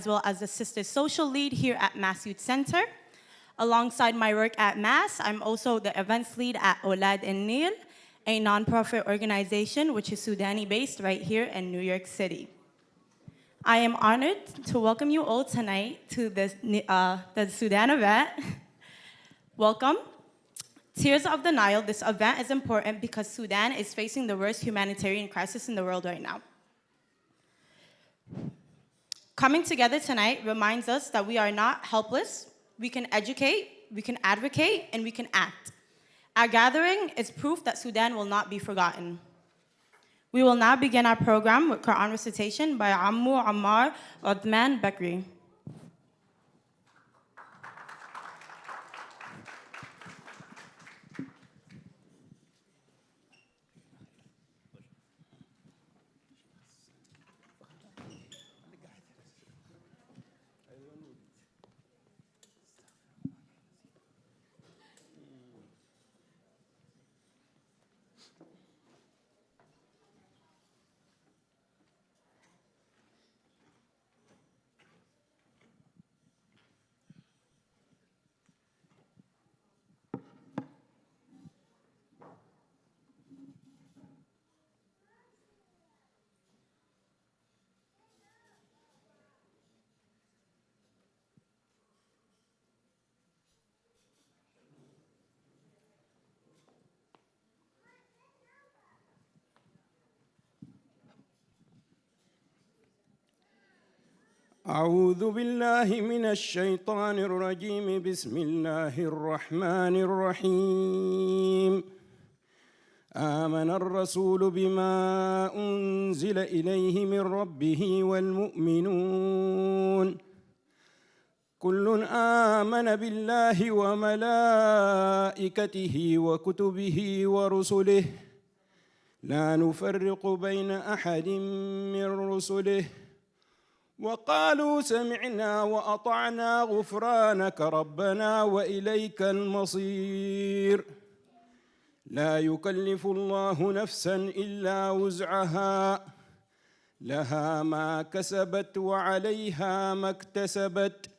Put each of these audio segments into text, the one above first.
as well as the Sister Social Lead here at Mass Youth Center. Alongside my work at Mass, I'm also the events lead at Aulad in Nile, a nonprofit organization which is Sudani-based right here in New York City. I am honored to welcome you all tonight to the Sudan event. Welcome. Tears of the Nile, this event is important because Sudan is facing the worst humanitarian crisis in the world right now. Coming together tonight reminds us that we are not helpless. We can educate, we can advocate, and we can act. Our gathering is proof that Sudan will not be forgotten. We will now begin our program with Quran recitation by Ammar Uthman Bakri. أعوذ بالله من الشيطان الرجيم بسم الله الرحمن الرحيم آمن الرسول بما أنزل إليه من ربه والمؤمنون كل آمن بالله وملائكته وكتبه ورسله لا نفرق بين أحد من رسله وقالوا سمعنا وأطعنا غفرانك ربنا وإليك المصير لا يكلف الله نفسا إلا وسعها لها ما كسبت وعليها ما اكتسبت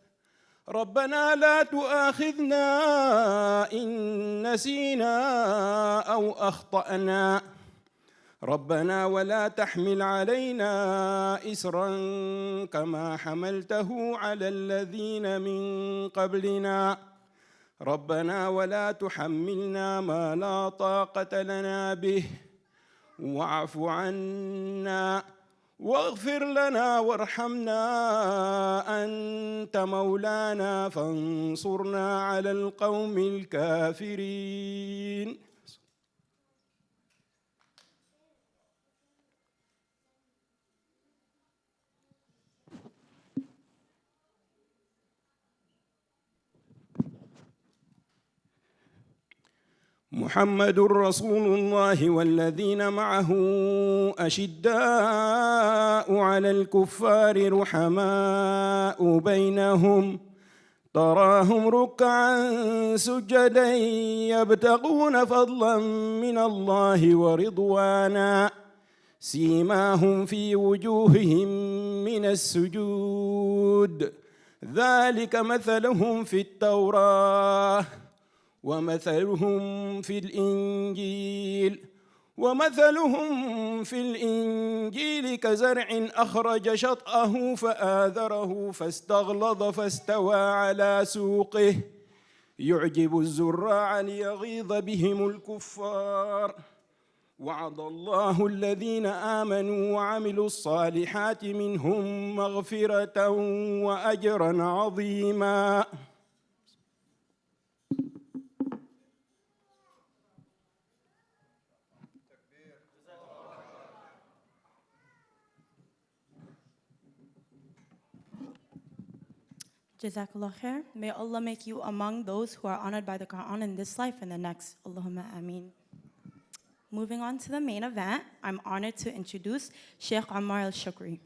ربنا لا تؤاخذنا إن نسينا أو أخطأنا ربنا ولا تحمل علينا إسرا كما حملته على الذين من قبلنا ربنا ولا تحملنا ما لا طاقة لنا به واعف عنا واغفر لنا وارحمنا أنت مولانا فانصرنا على القوم الكافرين. محمد رسول الله والذين معه أشداء على الكفار رحماء بينهم تراهم ركعا سجدا يبتغون فضلا من الله ورضوانا سيماهم في وجوههم من السجود ذلك مثلهم في التوراة ومثلهم في الإنجيل كزرع أخرج شطأه فآذره فاستغلظ فاستوى على سوقه يعجب الزراع ليغيظ بهم الكفار وعد الله الذين آمنوا وعملوا الصالحات منهم مغفرة وأجرا عظيما. Jazakallah khair. May Allah make you among those who are honored by the Quran in this life and the next. Allahumma ameen. Moving on to the main event, I'm honored to introduce Sheikh Ammar AlShukry.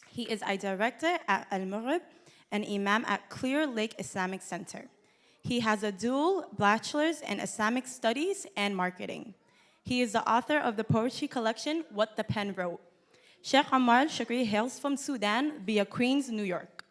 He is a director at Al-Maghrib and imam at Clear Lake Islamic Center. He has a dual bachelor's in Islamic Studies and Marketing. He is the author of the poetry collection, What the Pen Wrote. Sheikh Ammar AlShukry hails from Sudan via Queens, New York.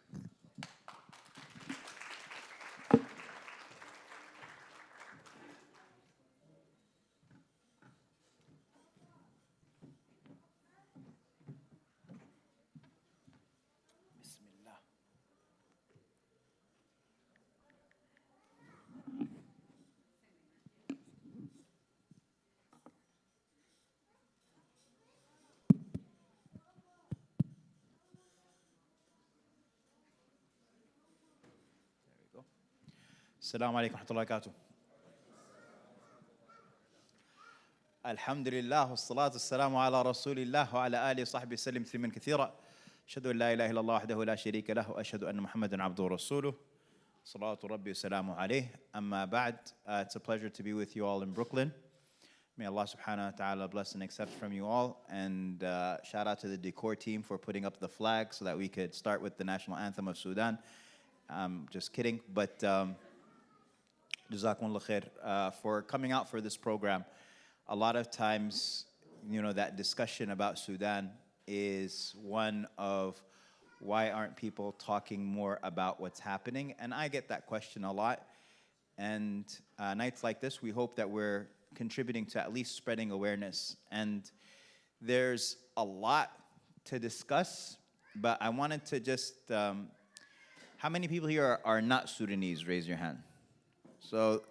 السلام عليكم ورحمة الله وبركاته. الحمد لله والصلاة والسلام على رسول الله وعلى آله وصحبه وسلم تسليما كثيرا. أشهد أن لا إله إلا الله وحده لا شريك له وأشهد أن محمدا عبده ورسوله. صلاة ربي وسلامه عليه. أما بعد, it's a pleasure to be with you all in Brooklyn. May Allah subhanahu wa ta'ala bless and accept from you all. And shout out to the decor team for putting up the flag so that we could start with the national anthem of Sudan. Just kidding, but Jazakumullah khair for coming out for this program. A lot of times, you know, that discussion about Sudan is one of why aren't people talking more about what's happening? And I get that question a lot. And nights like this, we hope that we're contributing to at least spreading awareness. And there's a lot to discuss, but I wanted to just, how many people here are not Sudanese? Raise your hand. So,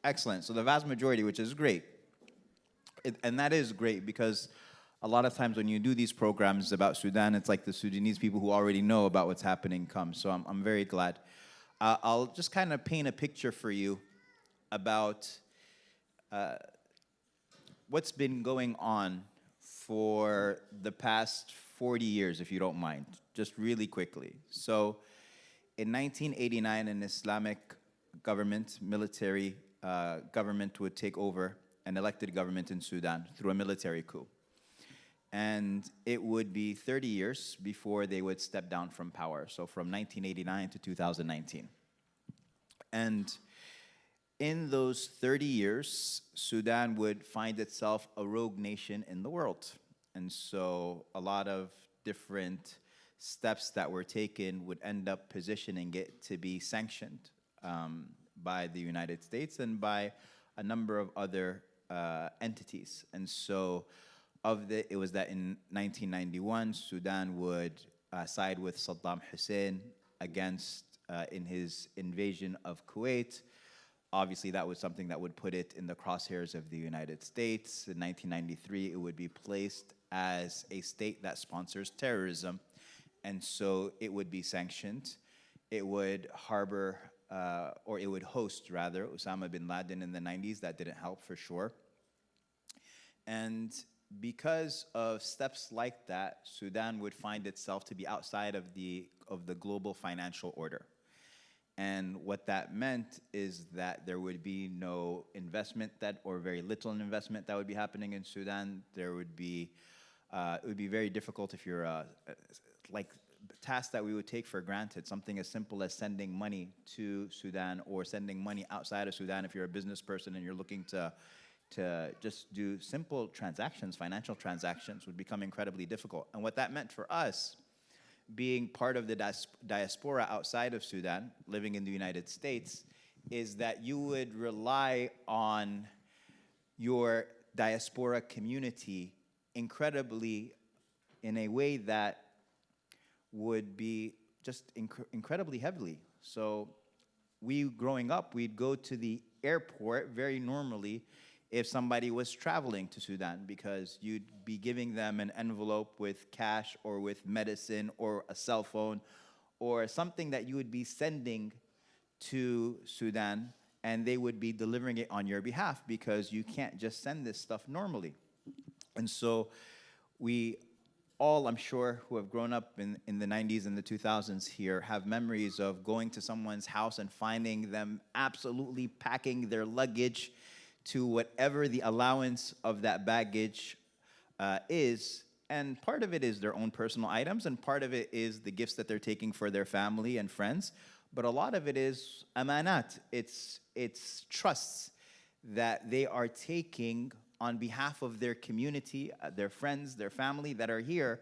excellent. So the vast majority, which is great. And that is great because a lot of times when you do these programs about Sudan, it's like the Sudanese people who already know about what's happening come. So I'm very glad. I'll just kind of paint a picture for you about what's been going on for the past 40 years, if you don't mind, just really quickly. So in 1989, an Islamic government, military government would take over an elected government in Sudan through a military coup. And it would be 30 years before they would step down from power, so from 1989 to 2019. And in those 30 years, Sudan would find itself a rogue nation in the world. And so a lot of different steps that were taken would end up positioning it to be sanctioned by the United States and by a number of other entities. And so it was that in 1991, Sudan would side with Saddam Hussein against in his invasion of Kuwait. Obviously, that was something that would put it in the crosshairs of the United States. In 1993, it would be placed as a state that sponsors terrorism. And so it would be sanctioned. It would harbor, or it would host, rather, Osama bin Laden in the 90s. That didn't help for sure. And because of steps like that, Sudan would find itself to be outside of the global financial order. And what that meant is that there would be no investment or very little investment that would be happening in Sudan. There would be, it would be very difficult if you're, like tasks that we would take for granted, something as simple as sending money to Sudan or sending money outside of Sudan if you're a business person and you're looking to just do simple transactions, financial transactions, would become incredibly difficult. And what that meant for us, being part of the diaspora outside of Sudan, living in the United States, is that you would rely on your diaspora community incredibly in a way that would be just incredibly heavily. So we, growing up, we'd go to the airport very normally if somebody was traveling to Sudan, because you'd be giving them an envelope with cash or with medicine or a cell phone or something that you would be sending to Sudan, and they would be delivering it on your behalf because you can't just send this stuff normally. And so we all, I'm sure, who have grown up in the 90s and the 2000s here have memories of going to someone's house and finding them absolutely packing their luggage to whatever the allowance of that baggage is. And part of it is their own personal items, and part of it is the gifts that they're taking for their family and friends. But a lot of it is amanat. It's trusts that they are taking on behalf of their community, their friends, their family that are here,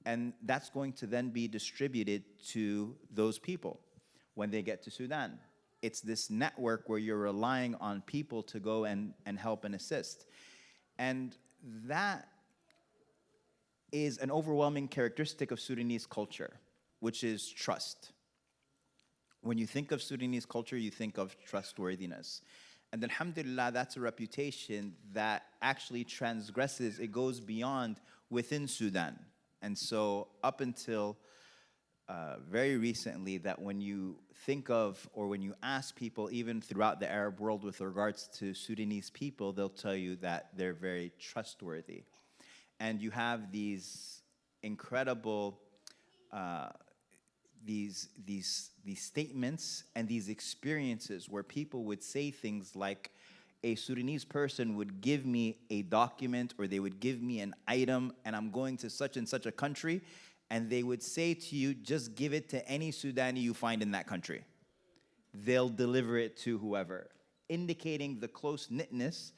and that's going to then be distributed to those people when they get to Sudan. It's this network where you're relying on people to go and help and assist. And that is an overwhelming characteristic of Sudanese culture, which is trust. When you think of Sudanese culture, you think of trustworthiness. And alhamdulillah, that's a reputation that actually transgresses, it goes beyond within Sudan. And so up until very recently that when you think of or when you ask people, even throughout the Arab world, with regards to Sudanese people, they'll tell you that they're very trustworthy. And you have these incredible these statements and these experiences where people would say things like, a Sudanese person would give me a document or they would give me an item and I'm going to such and such a country, and they would say to you, just give it to any Sudani you find in that country. They'll deliver it to whoever, indicating the close-knitness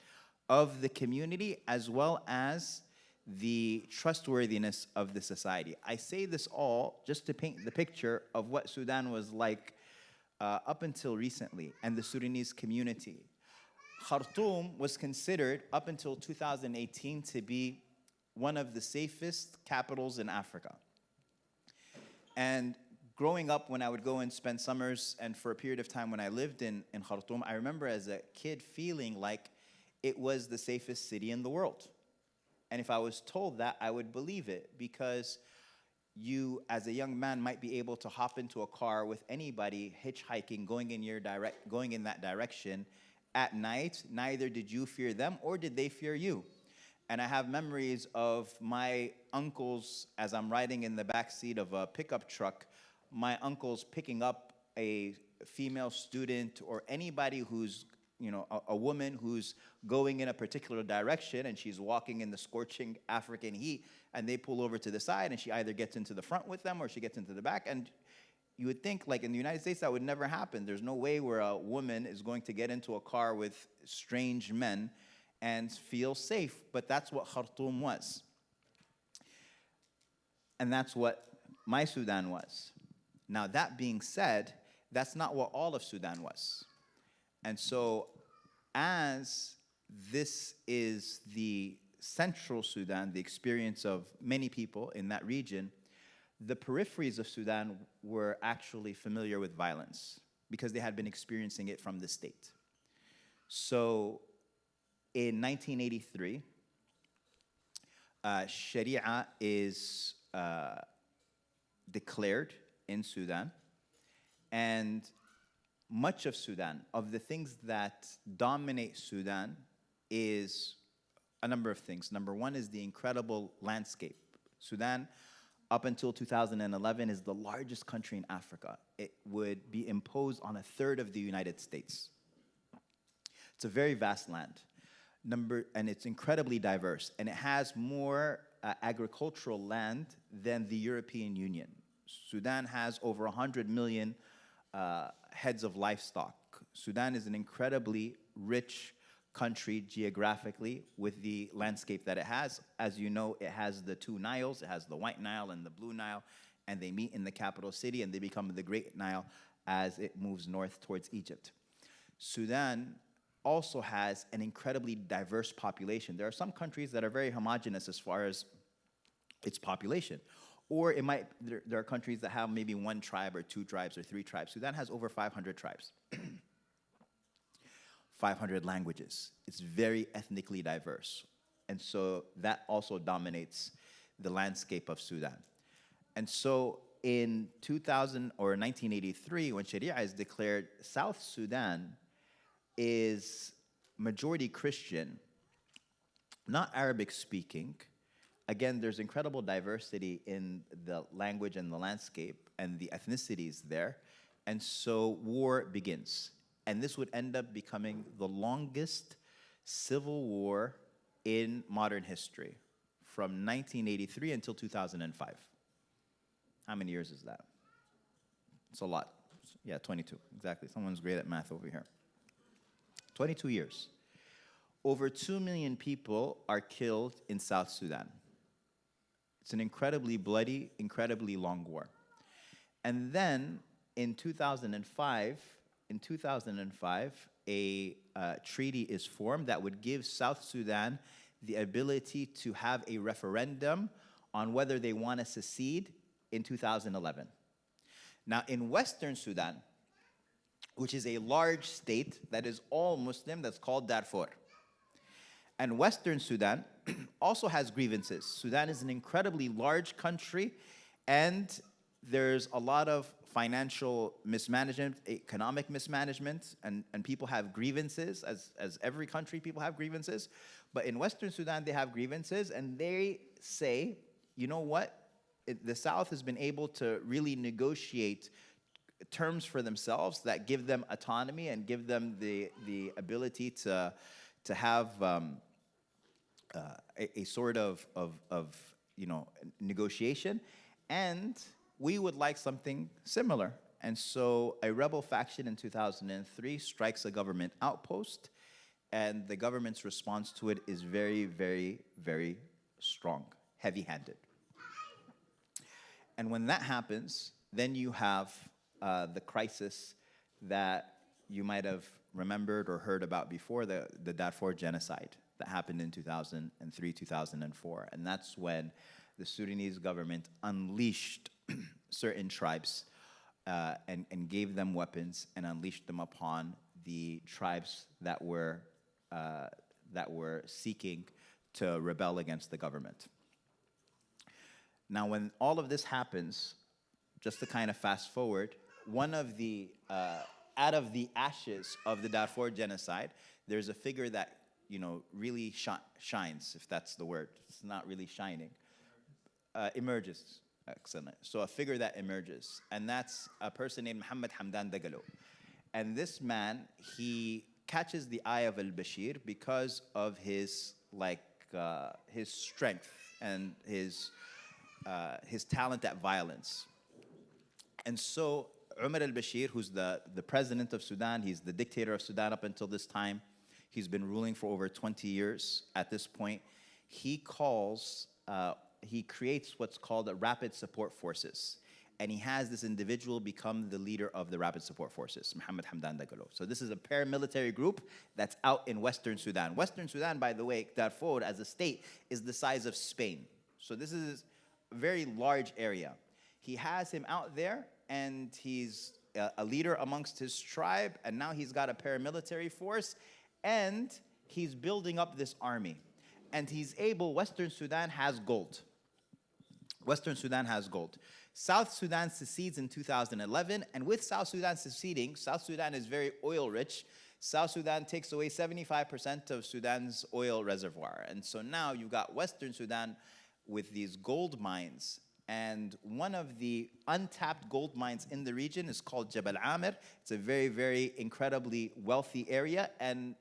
of the community as well as the trustworthiness of the society. I say this all just to paint the picture of what Sudan was like up until recently and the Sudanese community. Khartoum was considered up until 2018 to be one of the safest capitals in Africa. And growing up, when I would go and spend summers, and for a period of time when I lived in Khartoum, I remember as a kid feeling like it was the safest city in the world. And if I was told that, I would believe it, because you, as a young man, might be able to hop into a car with anybody hitchhiking, going in that direction at night. Neither did you fear them or did they fear you. And I have memories of my uncles, as I'm riding in the back seat of a pickup truck, my uncles picking up a female student or anybody who's, a woman who's going in a particular direction and she's walking in the scorching African heat, and they pull over to the side and she either gets into the front with them or she gets into the back. And you would think, like in the United States, that would never happen. There's no way where a woman is going to get into a car with strange men and feel safe. But that's what Khartoum was. And that's what my Sudan was. Now, that being said, that's not what all of Sudan was. And so, as this is the central Sudan, the experience of many people in that region, the peripheries of Sudan were actually familiar with violence because they had been experiencing it from the state. So in 1983, Sharia is declared in Sudan, and much of Sudan, of the things that dominate Sudan, is a number of things. Number one is the incredible landscape. Sudan, up until 2011, is the largest country in Africa. It would be imposed on a third of the United States. It's a very vast land. And it's incredibly diverse. And it has more agricultural land than the European Union. Sudan has over 100 million heads of livestock. Sudan is an incredibly rich country geographically with the landscape that it has. As you know, it has the two Niles. It has the White Nile and the Blue Nile, and they meet in the capital city, and they become the Great Nile as it moves north towards Egypt. Sudan also has an incredibly diverse population. There are some countries that are very homogeneous as far as its population. Or there are countries that have maybe one tribe or two tribes or three tribes. Sudan has over 500 tribes. 500 languages. It's very ethnically diverse. And so that also dominates the landscape of Sudan. And so in 2000 or 1983, when Sharia is declared, South Sudan is majority Christian, not Arabic speaking. Again, there's incredible diversity in the language and the landscape and the ethnicities there. And so war begins. And this would end up becoming the longest civil war in modern history, from 1983 until 2005. How many years is that? It's a lot. Yeah, 22, exactly. Someone's great at math over here. 22 years. Over 2 million people are killed in South Sudan. It's an incredibly bloody, incredibly long war. And then in 2005, a treaty is formed that would give South Sudan the ability to have a referendum on whether they want to secede in 2011. Now, in Western Sudan, which is a large state that is all Muslim, that's called Darfur. And Western Sudan also has grievances. Sudan is an incredibly large country, and there's a lot of financial mismanagement, economic mismanagement, and people have grievances, as every country, people have grievances. But in Western Sudan, they have grievances, and they say, you know what? The South has been able to really negotiate terms for themselves that give them autonomy and give them the ability to have a sort of negotiation, and we would like something similar. And so a rebel faction in 2003 strikes a government outpost, and the government's response to it is very, very, very strong, heavy-handed. And when that happens, then you have the crisis that you might have remembered or heard about before, the Darfur genocide that happened in 2003, 2004. And that's when the Sudanese government unleashed certain tribes and gave them weapons and unleashed them upon the tribes that were seeking to rebel against the government. Now, when all of this happens, just to kind of fast forward, one of the, out of the ashes of the Darfur genocide, there's a figure that, really shines, if that's the word. It's not really shining. Emerges. Excellent. So a figure that emerges, and that's a person named Mohammed Hamdan Dagalo. And this man, he catches the eye of al-Bashir because of his strength and his talent at violence. And so Umar al-Bashir, who's the president of Sudan, he's the dictator of Sudan up until this time. He's been ruling for over 20 years at this point. He creates what's called a rapid support forces. And he has this individual become the leader of the rapid support forces, Mohammed Hamdan Dagalo. So this is a paramilitary group that's out in Western Sudan. Western Sudan, by the way, Darfur as a state is the size of Spain. So this is a very large area. He has him out there, and he's a leader amongst his tribe, and now he's got a paramilitary force, and he's building up this army. And Western Sudan has gold. Western Sudan has gold. South Sudan secedes in 2011, and with South Sudan seceding, South Sudan is very oil rich. South Sudan takes away 75% of Sudan's oil reservoir. And so now you've got Western Sudan with these gold mines. And one of the untapped gold mines in the region is called Jabal Ammar. It's a very, very incredibly wealthy area. And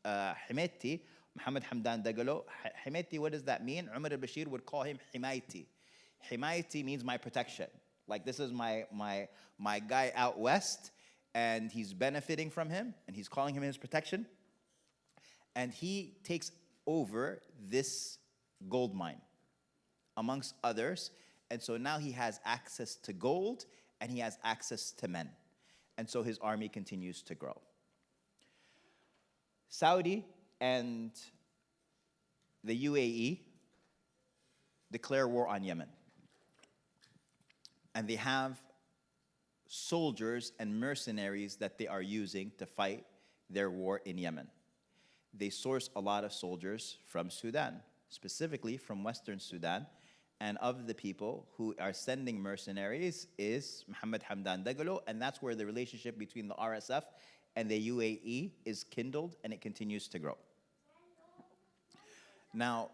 Himeti, Mohammed Hamdan Dagalo, Himeti, what does that mean? Umar al-Bashir would call him Himayti. Himayti means my protection. Like, this is my guy out west, and he's benefiting from him, and he's calling him his protection. And he takes over this gold mine, amongst others. And so now he has access to gold, and he has access to men. And so his army continues to grow. Saudi and the UAE declare war on Yemen. And they have soldiers and mercenaries that they are using to fight their war in Yemen. They source a lot of soldiers from Sudan, specifically from Western Sudan. And of the people who are sending mercenaries is Mohammed Hamdan Dagalo, and that's where the relationship between the RSF and the UAE is kindled, and it continues to grow. Now,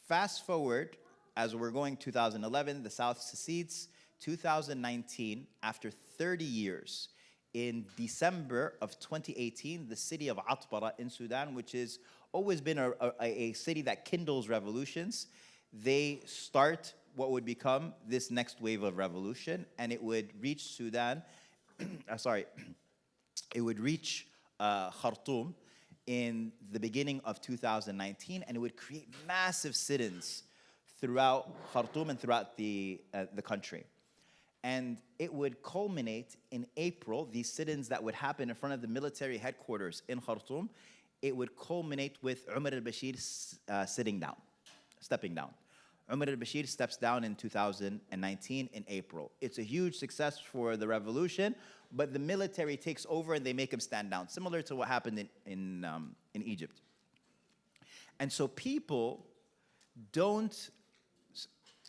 fast forward, as we're going 2011, the South secedes. 2019, after 30 years, in December of 2018, the city of Atbara in Sudan, which has always been a city that kindles revolutions, they start what would become this next wave of revolution, and it would reach Sudan, it would reach Khartoum in the beginning of 2019, and it would create massive sit-ins throughout Khartoum and throughout the country. And it would culminate in April, these sit-ins that would happen in front of the military headquarters in Khartoum, it would culminate with Umar al-Bashir stepping down. Umar al-Bashir steps down in 2019 in April. It's a huge success for the revolution, but the military takes over and they make him stand down, similar to what happened in Egypt. And so people don't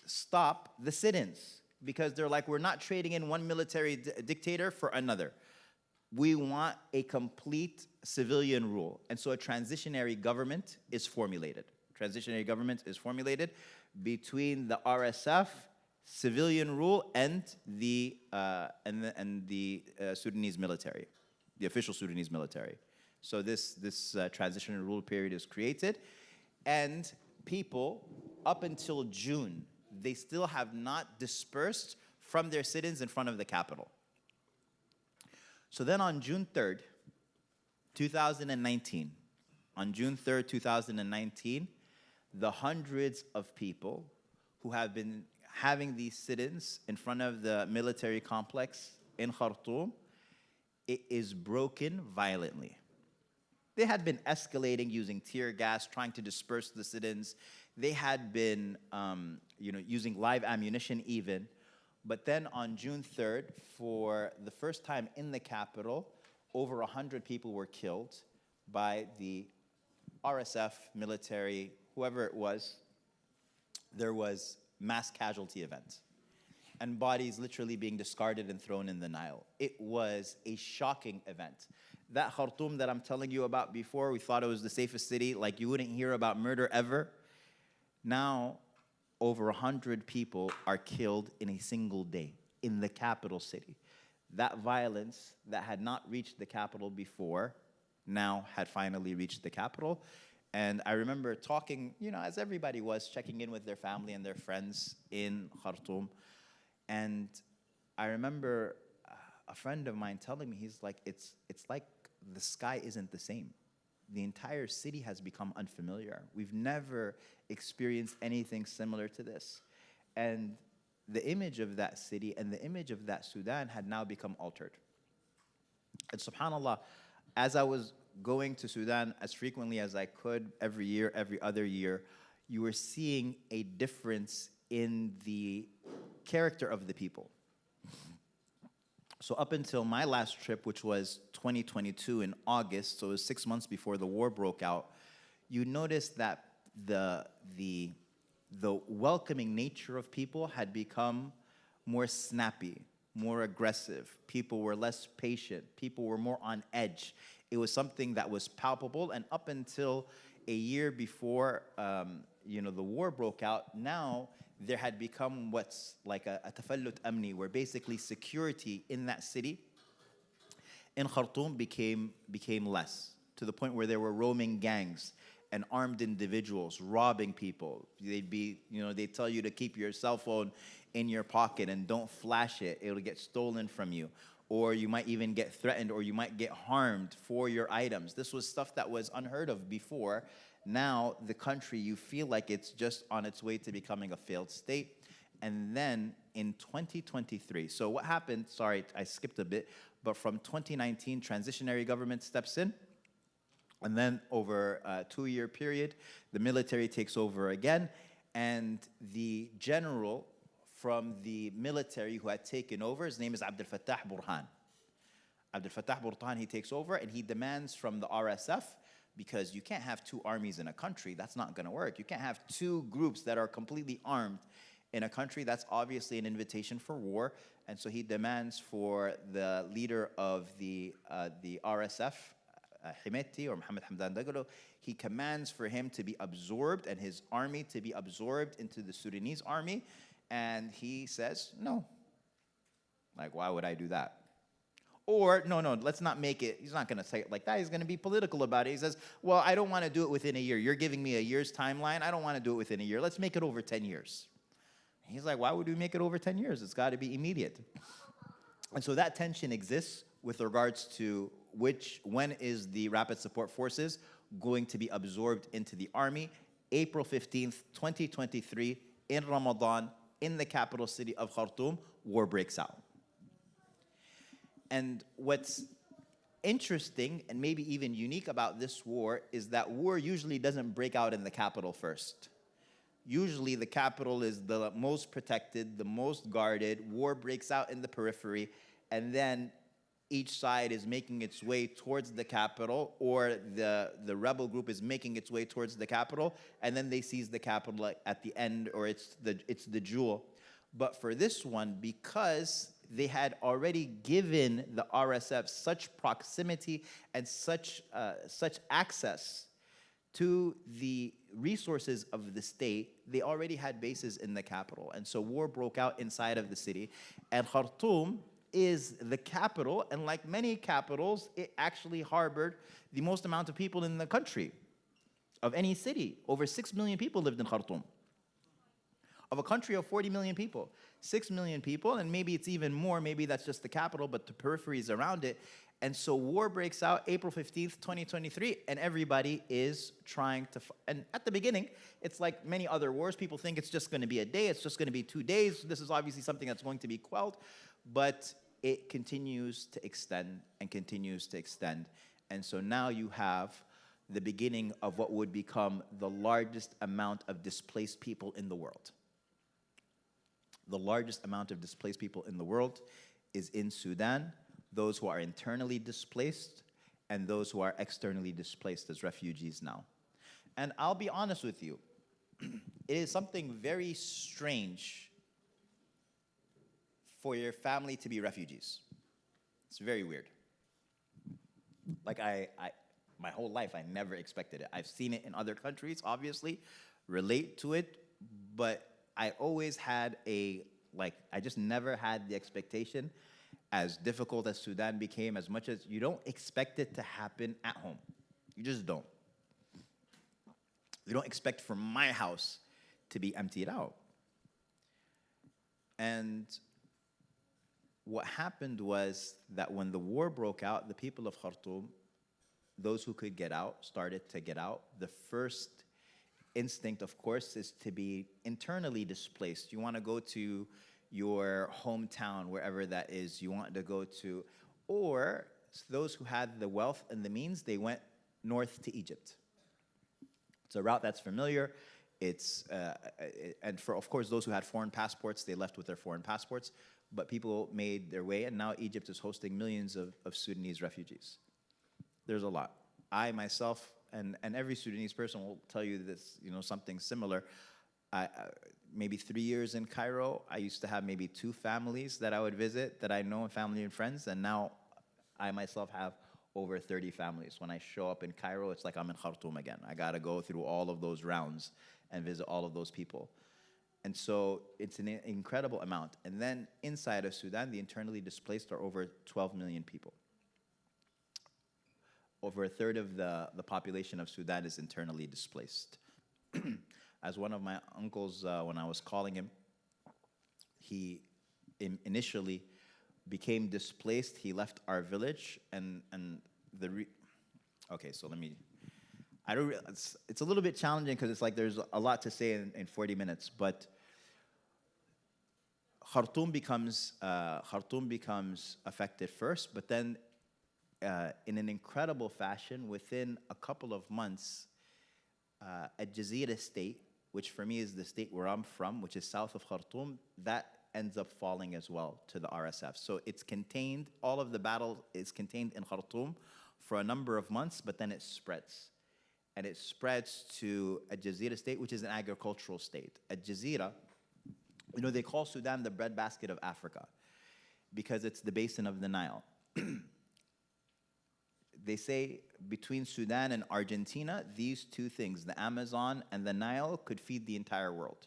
stop the sit-ins. because they're like, we're not trading in one military dictator for another. We want a complete civilian rule. And so a transitionary government is formulated. Transitionary government is formulated between the RSF, civilian rule, and the Sudanese military, the official Sudanese military. So this transitional rule period is created, and people, up until June, they still have not dispersed from their sit-ins in front of the capital. So then on June 3rd, 2019, on June 3rd, 2019, the hundreds of people who have been having these sit-ins in front of the military complex in Khartoum, it is broken violently. They had been escalating using tear gas, trying to disperse the sit-ins. They had been using live ammunition even. But then on June 3rd, for the first time in the capital, over 100 people were killed by the RSF, military, whoever it was. There was mass casualty event and bodies literally being discarded and thrown in the Nile. It was a shocking event. That Khartoum that I'm telling you about before, we thought it was the safest city, like you wouldn't hear about murder ever. Now, over 100 people are killed in a single day in the capital city. That violence that had not reached the capital before now had finally reached the capital. And I remember talking, as everybody was, checking in with their family and their friends in Khartoum. And I remember a friend of mine telling me, he's like, it's like the sky isn't the same. The entire city has become unfamiliar. We've never experienced anything similar to this. And the image of that city and the image of that Sudan had now become altered. And subhanAllah, as I was going to Sudan as frequently as I could, every year, every other year, you were seeing a difference in the character of the people. So up until my last trip, which was 2022 in August, so it was 6 months before the war broke out, you noticed that the welcoming nature of people had become more snappy, more aggressive. People were less patient. People were more on edge. It was something that was palpable, and up until a year before the war broke out, now there had become what's like a tafallut amni, where basically security in that city, in Khartoum, became less, to the point where there were roaming gangs and armed individuals robbing people. They'd tell you to keep your cell phone in your pocket and don't flash it. It'll get stolen from you. Or you might even get threatened, or you might get harmed for your items. This was stuff that was unheard of before. Now, the country, you feel like it's just on its way to becoming a failed state. And then in 2023, so what happened, sorry, I skipped a bit, but from 2019, transitionary government steps in. And then over a 2-year period, the military takes over again. And the general from the military who had taken over, his name is Abdel Fattah Burhan. Abdel Fattah Burhan, he takes over and he demands from the RSF, because you can't have 2 armies in a country. That's not going to work. You can't have 2 groups that are completely armed in a country. That's obviously an invitation for war. And so he demands for the leader of the RSF, Himeti, or Mohammed Hamdan Dagalo, he commands for him to be absorbed and his army to be absorbed into the Sudanese army. And he says, no. Like, why would I do that? Or, no, let's not make it, he's not going to say it like that. He's going to be political about it. He says, well, I don't want to do it within a year. You're giving me a year's timeline. I don't want to do it within a year. Let's make it over 10 years. He's like, why would we make it over 10 years? It's got to be immediate. And so that tension exists with regards to when is the Rapid Support Forces going to be absorbed into the army. April 15th, 2023, in Ramadan, in the capital city of Khartoum, war breaks out. And what's interesting and maybe even unique about this war is that war usually doesn't break out in the capital first. Usually the capital is the most protected, the most guarded. War breaks out in the periphery, and then each side is making its way towards the capital, or the rebel group is making its way towards the capital, and then they seize the capital at the end, or it's the jewel. But for this one, because they had already given the RSF such proximity and such access to the resources of the state, they already had bases in the capital. And so war broke out inside of the city. And Khartoum is the capital, and like many capitals, it actually harbored the most amount of people in the country, of any city. Over 6 million people lived in Khartoum. Of a country of 40 million people, 6 million people, and maybe it's even more, maybe that's just the capital, but the peripheries around it. And so war breaks out April 15th, 2023, and everybody is trying to, and at the beginning, it's like many other wars, people think it's just gonna be a day, it's just gonna be 2 days, this is obviously something that's going to be quelled, but it continues to extend and continues to extend. And so now you have the beginning of what would become the largest amount of displaced people in the world. The largest amount of displaced people in the world is in Sudan, those who are internally displaced and those who are externally displaced as refugees now. And I'll be honest with you, it is something very strange for your family to be refugees. It's very weird. Like my whole life, I never expected it. I've seen it in other countries, obviously, relate to it, but I always had I just never had the expectation, as difficult as Sudan became, as much as you don't expect it to happen at home. You just don't. You don't expect for my house to be emptied out. And what happened was that when the war broke out, the people of Khartoum, those who could get out, started to get out. The first instinct, of course, is to be internally displaced. You want to go to your hometown, wherever that is, you want to go to, or those who had the wealth and the means, they went north to Egypt. It's a route that's familiar. It's, and for, of course, those who had foreign passports, they left with their foreign passports, but people made their way, and now Egypt is hosting millions of Sudanese refugees. There's a lot. I myself, and every Sudanese person will tell you this, something similar. Maybe 3 years in Cairo, I used to have maybe 2 families that I would visit that I know, family and friends, and now I myself have over 30 families. When I show up in Cairo, it's like I'm in Khartoum again. I gotta go through all of those rounds and visit all of those people. And so it's an incredible amount. And then inside of Sudan, the internally displaced are over 12 million people. Over a third of the population of Sudan is internally displaced. As one of my uncles, when I was calling him, he initially became displaced. He left our village, and okay, so let me. It's a little bit challenging because it's like there's a lot to say in 40 minutes, but Khartoum becomes affected first, but then in an incredible fashion, within a couple of months, a Jazeera state, which for me is the state where I'm from, which is south of Khartoum, that ends up falling as well to the RSF. So it's contained, all of the battle is contained in Khartoum for a number of months, but then it spreads. And it spreads to a Jazeera state, which is an agricultural state. A Jazeera, they call Sudan the breadbasket of Africa because it's the basin of the Nile. They say between Sudan and Argentina, these 2 things, the Amazon and the Nile, could feed the entire world.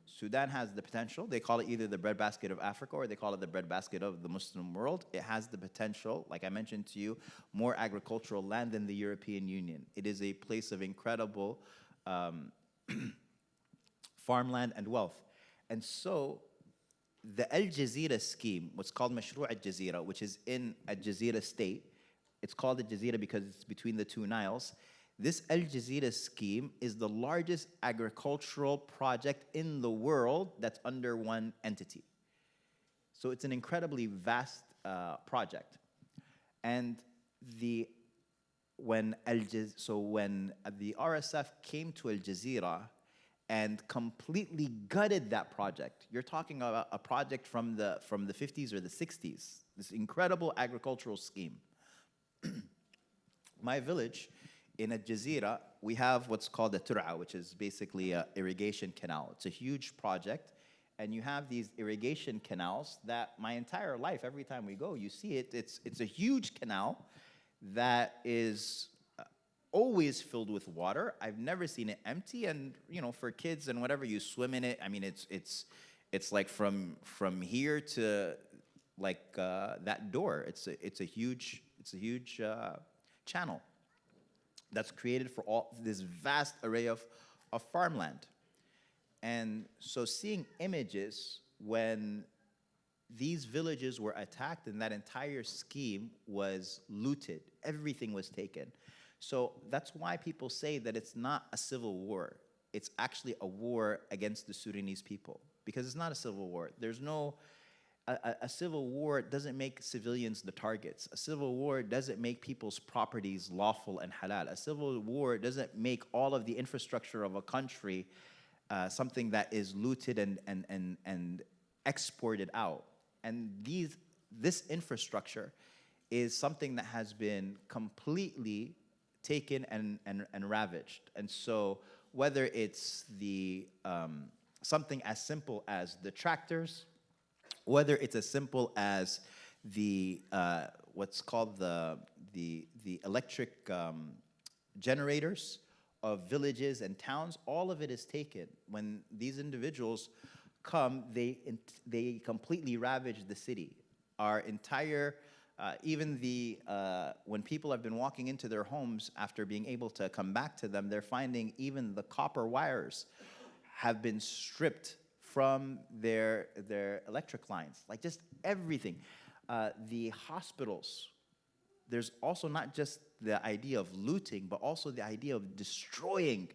Sudan has the potential. They call it either the breadbasket of Africa or they call it the breadbasket of the Muslim world. It has the potential, like I mentioned to you, more agricultural land than the European Union. It is a place of incredible farmland and wealth. And so the Al Jazeera scheme, what's called Mashru' Al Jazeera, which is in a Jazeera state, it's called Al Jazeera because it's between the 2 Niles. This Al Jazeera scheme is the largest agricultural project in the world that's under one entity. So it's an incredibly vast project. And when the RSF came to Al Jazeera and completely gutted that project, you're talking about a project from the 50s or the 60s, this incredible agricultural scheme. My village, in a Jazeera, we have what's called a tur'a, which is basically an irrigation canal. It's a huge project, and you have these irrigation canals that my entire life, every time we go, you see it. It's a huge canal that is always filled with water. I've never seen it empty, and for kids and whatever, you swim in it. I mean, it's like from here to like that door. It's a huge channel that's created for all this vast array of farmland. And so seeing images when these villages were attacked and that entire scheme was looted, everything was taken. So that's why people say that it's not a civil war. It's actually a war against the Sudanese people, because it's not a civil war. There's no, a civil war doesn't make civilians the targets. A civil war doesn't make people's properties lawful and halal. A civil war doesn't make all of the infrastructure of a country something that is looted and exported out. And this infrastructure is something that has been completely taken and ravaged. And so whether it's the something as simple as the tractors, whether it's as simple as the what's called the electric generators of villages and towns, all of it is taken. When these individuals come, they completely ravage the city. Our entire, even when people have been walking into their homes after being able to come back to them, they're finding even the copper wires have been stripped from their electric lines, like just everything. The hospitals, there's also not just the idea of looting, but also the idea of destroying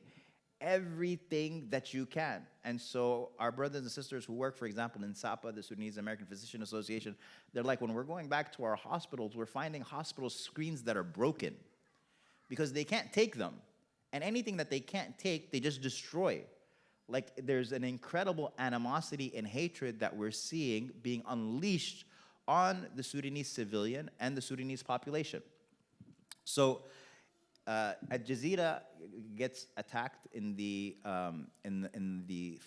everything that you can. And so our brothers and sisters who work, for example, in SAPA, the Sudanese American Physician Association, they're like, when we're going back to our hospitals, we're finding hospital screens that are broken because they can't take them. And anything that they can't take, they just destroy. Like, there's an incredible animosity and hatred that we're seeing being unleashed on the Sudanese civilian and the Sudanese population. So Jazeera gets attacked in the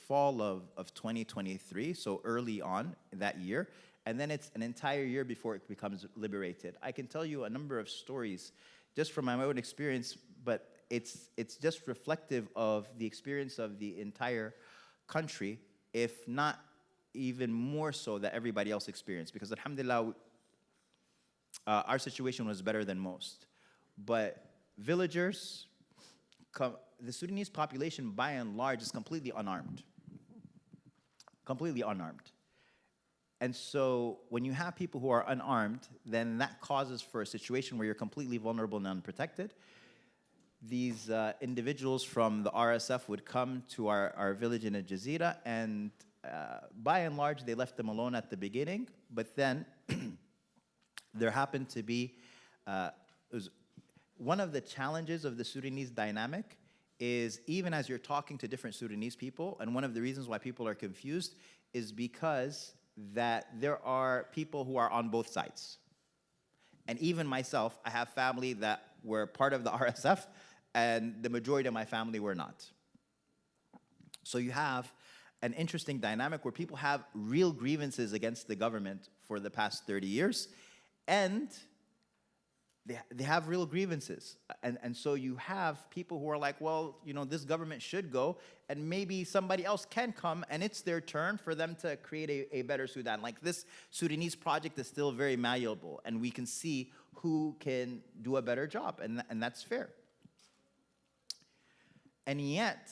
fall of 2023, so early on that year, and then it's an entire year before it becomes liberated. I can tell you a number of stories just from my own experience, but it's just reflective of the experience of the entire country, if not even more so that everybody else experienced, because alhamdulillah, our situation was better than most. But villagers, the Sudanese population by and large is completely unarmed. Completely unarmed. And so when you have people who are unarmed, then that causes for a situation where you're completely vulnerable and unprotected. These individuals from the RSF would come to our village in Jazeera, and by and large, they left them alone at the beginning. But then there happened to be, one of the challenges of the Sudanese dynamic is even as you're talking to different Sudanese people, and one of the reasons why people are confused is because that there are people who are on both sides. And even myself, I have family that were part of the RSF, and the majority of my family were not. So you have an interesting dynamic where people have real grievances against the government for the past 30 years, and they have real grievances. And so you have people who are like, well, this government should go, and maybe somebody else can come, and it's their turn for them to create a better Sudan. Like, this Sudanese project is still very malleable, and we can see who can do a better job, and that's fair. And yet,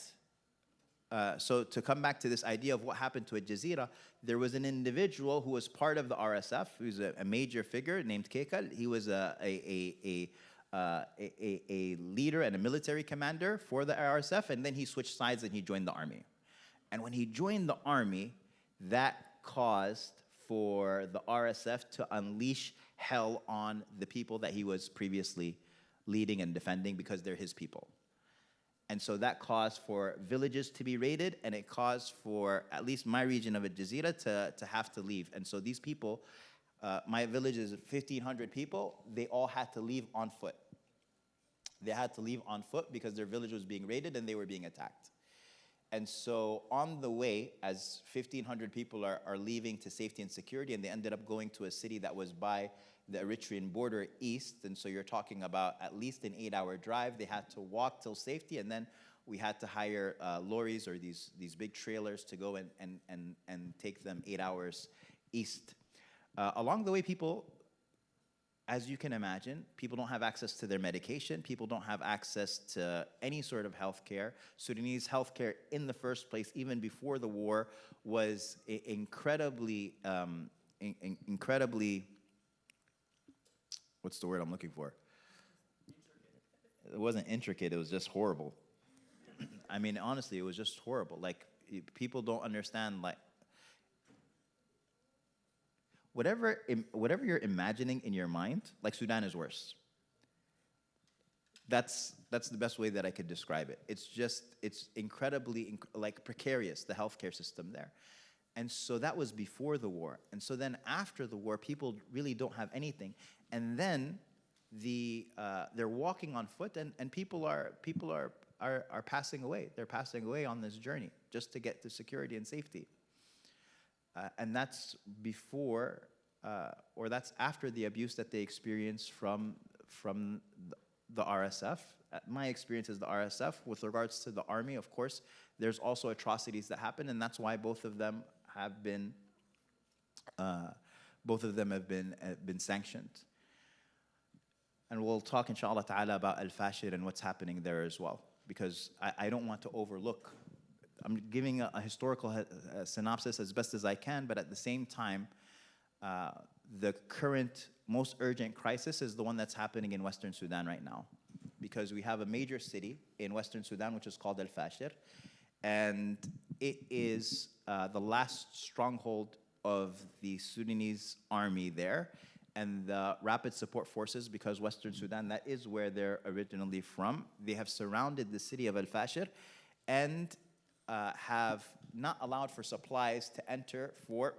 so to come back to this idea of what happened to Jazeera, there was an individual who was part of the RSF, who's a major figure named Kekal. He was a leader and a military commander for the RSF, and then he switched sides and he joined the army. And when he joined the army, that caused for the RSF to unleash hell on the people that he was previously leading and defending, because they're his people. And so that caused for villages to be raided, and it caused for at least my region of Jazeera to have to leave. And so these people, my village is 1,500 people, they all had to leave on foot. They had to leave on foot because their village was being raided and they were being attacked. And so on the way, as 1,500 people are leaving to safety and security, and they ended up going to a city that was by the Eritrean border east, and so you're talking about at least an 8-hour drive. They had to walk till safety, and then we had to hire lorries or these big trailers to go and take them 8 hours east. Along the way, people, as you can imagine, people don't have access to their medication. People don't have access to any sort of health care. Sudanese health care in the first place, even before the war, was incredibly, what's the word I'm looking for? It wasn't intricate, it was just horrible. I mean, honestly, it was just horrible. Like, people don't understand, like, whatever you're imagining in your mind, like Sudan is worse. That's the best way that I could describe it. It's incredibly like precarious, the healthcare system there. And so that was before the war. And so then after the war, people really don't have anything. And then they're walking on foot, and people are passing away. They're passing away on this journey just to get to security and safety. And that's before, or that's after the abuse that they experience from the RSF. My experience is the RSF. With regards to the army, of course, there's also atrocities that happen, and that's why both of them have been sanctioned. And we'll talk, inshallah ta'ala, about Al-Fashir and what's happening there as well, because I don't want to overlook. I'm giving a historical synopsis as best as I can, but at the same time, the current most urgent crisis is the one that's happening in Western Sudan right now. Because we have a major city in Western Sudan, which is called Al-Fashir, and it is the last stronghold of the Sudanese army there, and the rapid support forces, because Western Sudan, that is where they're originally from. They have surrounded the city of Al-Fashir and have not allowed for supplies to enter for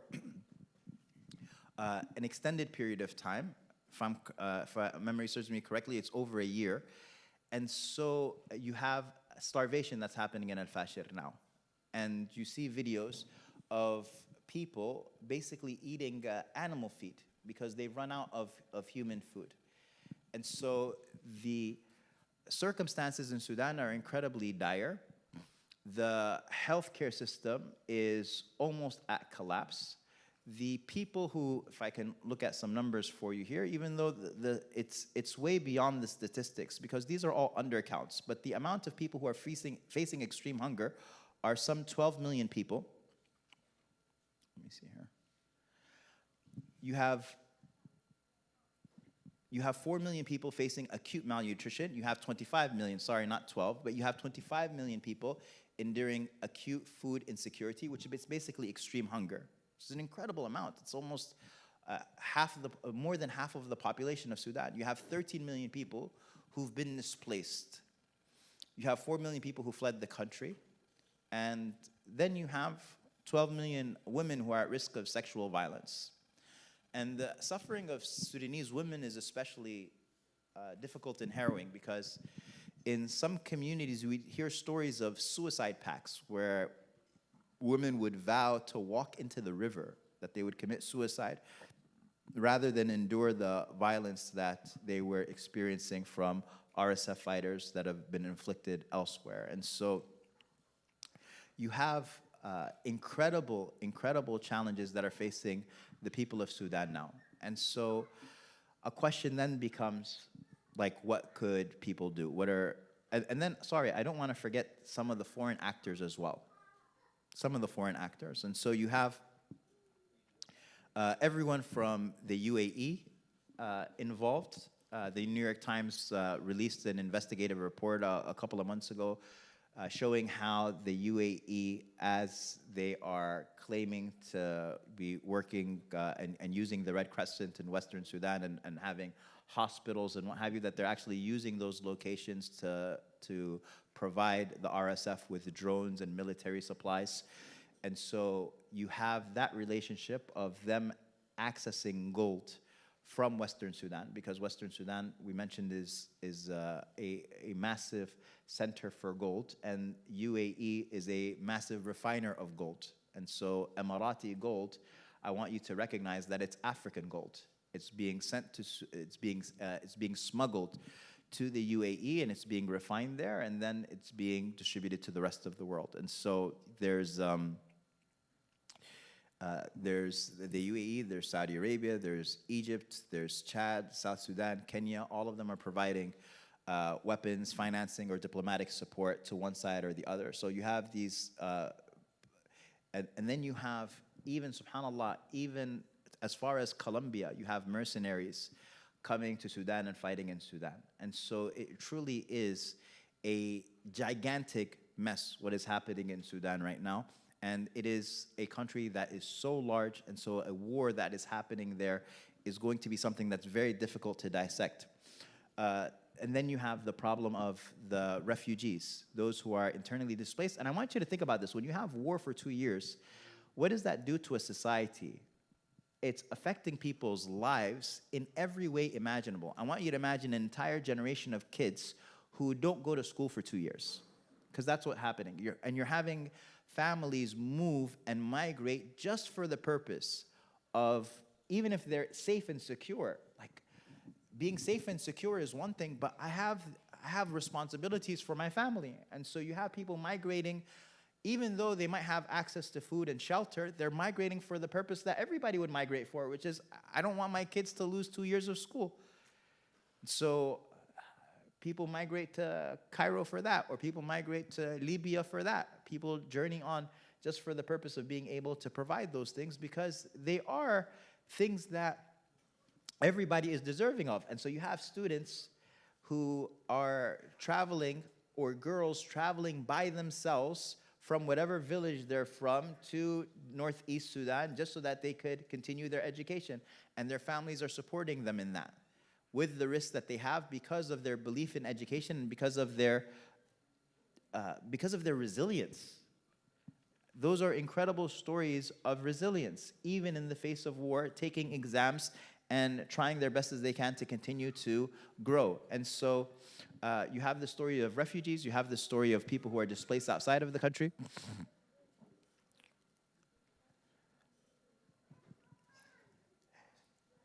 an extended period of time. If memory serves me correctly, it's over a year. And so you have starvation that's happening in Al-Fashir now. And you see videos of people basically eating animal feed because they've run out of human food. And so the circumstances in Sudan are incredibly dire. The healthcare system is almost at collapse. The people who, if I can look at some numbers for you here, even though it's way beyond the statistics, because these are all undercounts, but the amount of people who are facing extreme hunger are some 12 million people. Let me see here. You have 4 million people facing acute malnutrition. You have 25 million, sorry, not 12, but you have 25 million people enduring acute food insecurity, which is basically extreme hunger. It's an incredible amount. It's almost more than half of the population of Sudan. You have 13 million people who've been displaced. You have 4 million people who fled the country. And then you have 12 million women who are at risk of sexual violence. And the suffering of Sudanese women is especially difficult and harrowing, because in some communities we hear stories of suicide pacts where women would vow to walk into the river, that they would commit suicide rather than endure the violence that they were experiencing from RSF fighters that have been inflicted elsewhere. And so you have incredible challenges that are facing the people of Sudan now. And so a question then becomes, like, what could people do? And then, sorry, I don't want to forget some of the foreign actors as well. Some of the foreign actors. And so you have everyone from the UAE involved. The New York Times released an investigative report a couple of months ago showing how the UAE, as they are claiming to be working and using the Red Crescent in Western Sudan and having hospitals and what have you, that they're actually using those locations to provide the RSF with drones and military supplies. And so you have that relationship of them accessing gold from Western Sudan, because Western Sudan, we mentioned, is a massive center for gold, and UAE is a massive refiner of gold. And so Emirati gold, I want you to recognize that it's African gold. It's being sent to, it's being smuggled to the UAE, and it's being refined there, and then it's being distributed to the rest of the world. And so there's the UAE, there's Saudi Arabia, there's Egypt, there's Chad, South Sudan, Kenya. All of them are providing weapons, financing, or diplomatic support to one side or the other. So you have these, and then you have, even, subhanAllah, even as far as Colombia, you have mercenaries coming to Sudan and fighting in Sudan. And so it truly is a gigantic mess what is happening in Sudan right now. And it is a country that is so large, and so a war that is happening there is going to be something that's very difficult to dissect. And then you have the problem of the refugees, those who are internally displaced. And I want you to think about this. When you have war for 2 years, what does that do to a society? It's affecting people's lives in every way imaginable. I want you to imagine an entire generation of kids who don't go to school for 2 years, because that's what's happening. You're having families move and migrate just for the purpose of, even if they're safe and secure, like being safe and secure is one thing, but I have responsibilities for my family. And so you have people migrating, even though they might have access to food and shelter, they're migrating for the purpose that everybody would migrate for, which is, I don't want my kids to lose 2 years of school. So people migrate to Cairo for that, or people migrate to Libya for that. People journey on just for the purpose of being able to provide those things, because they are things that everybody is deserving of. And so you have students who are traveling, or girls traveling by themselves from whatever village they're from to northeast Sudan, just so that they could continue their education. And their families are supporting them in that, with the risks that they have because of their belief in education and because of their resilience. Those are incredible stories of resilience, even in the face of war, taking exams and trying their best as they can to continue to grow. And so you have the story of refugees, you have the story of people who are displaced outside of the country.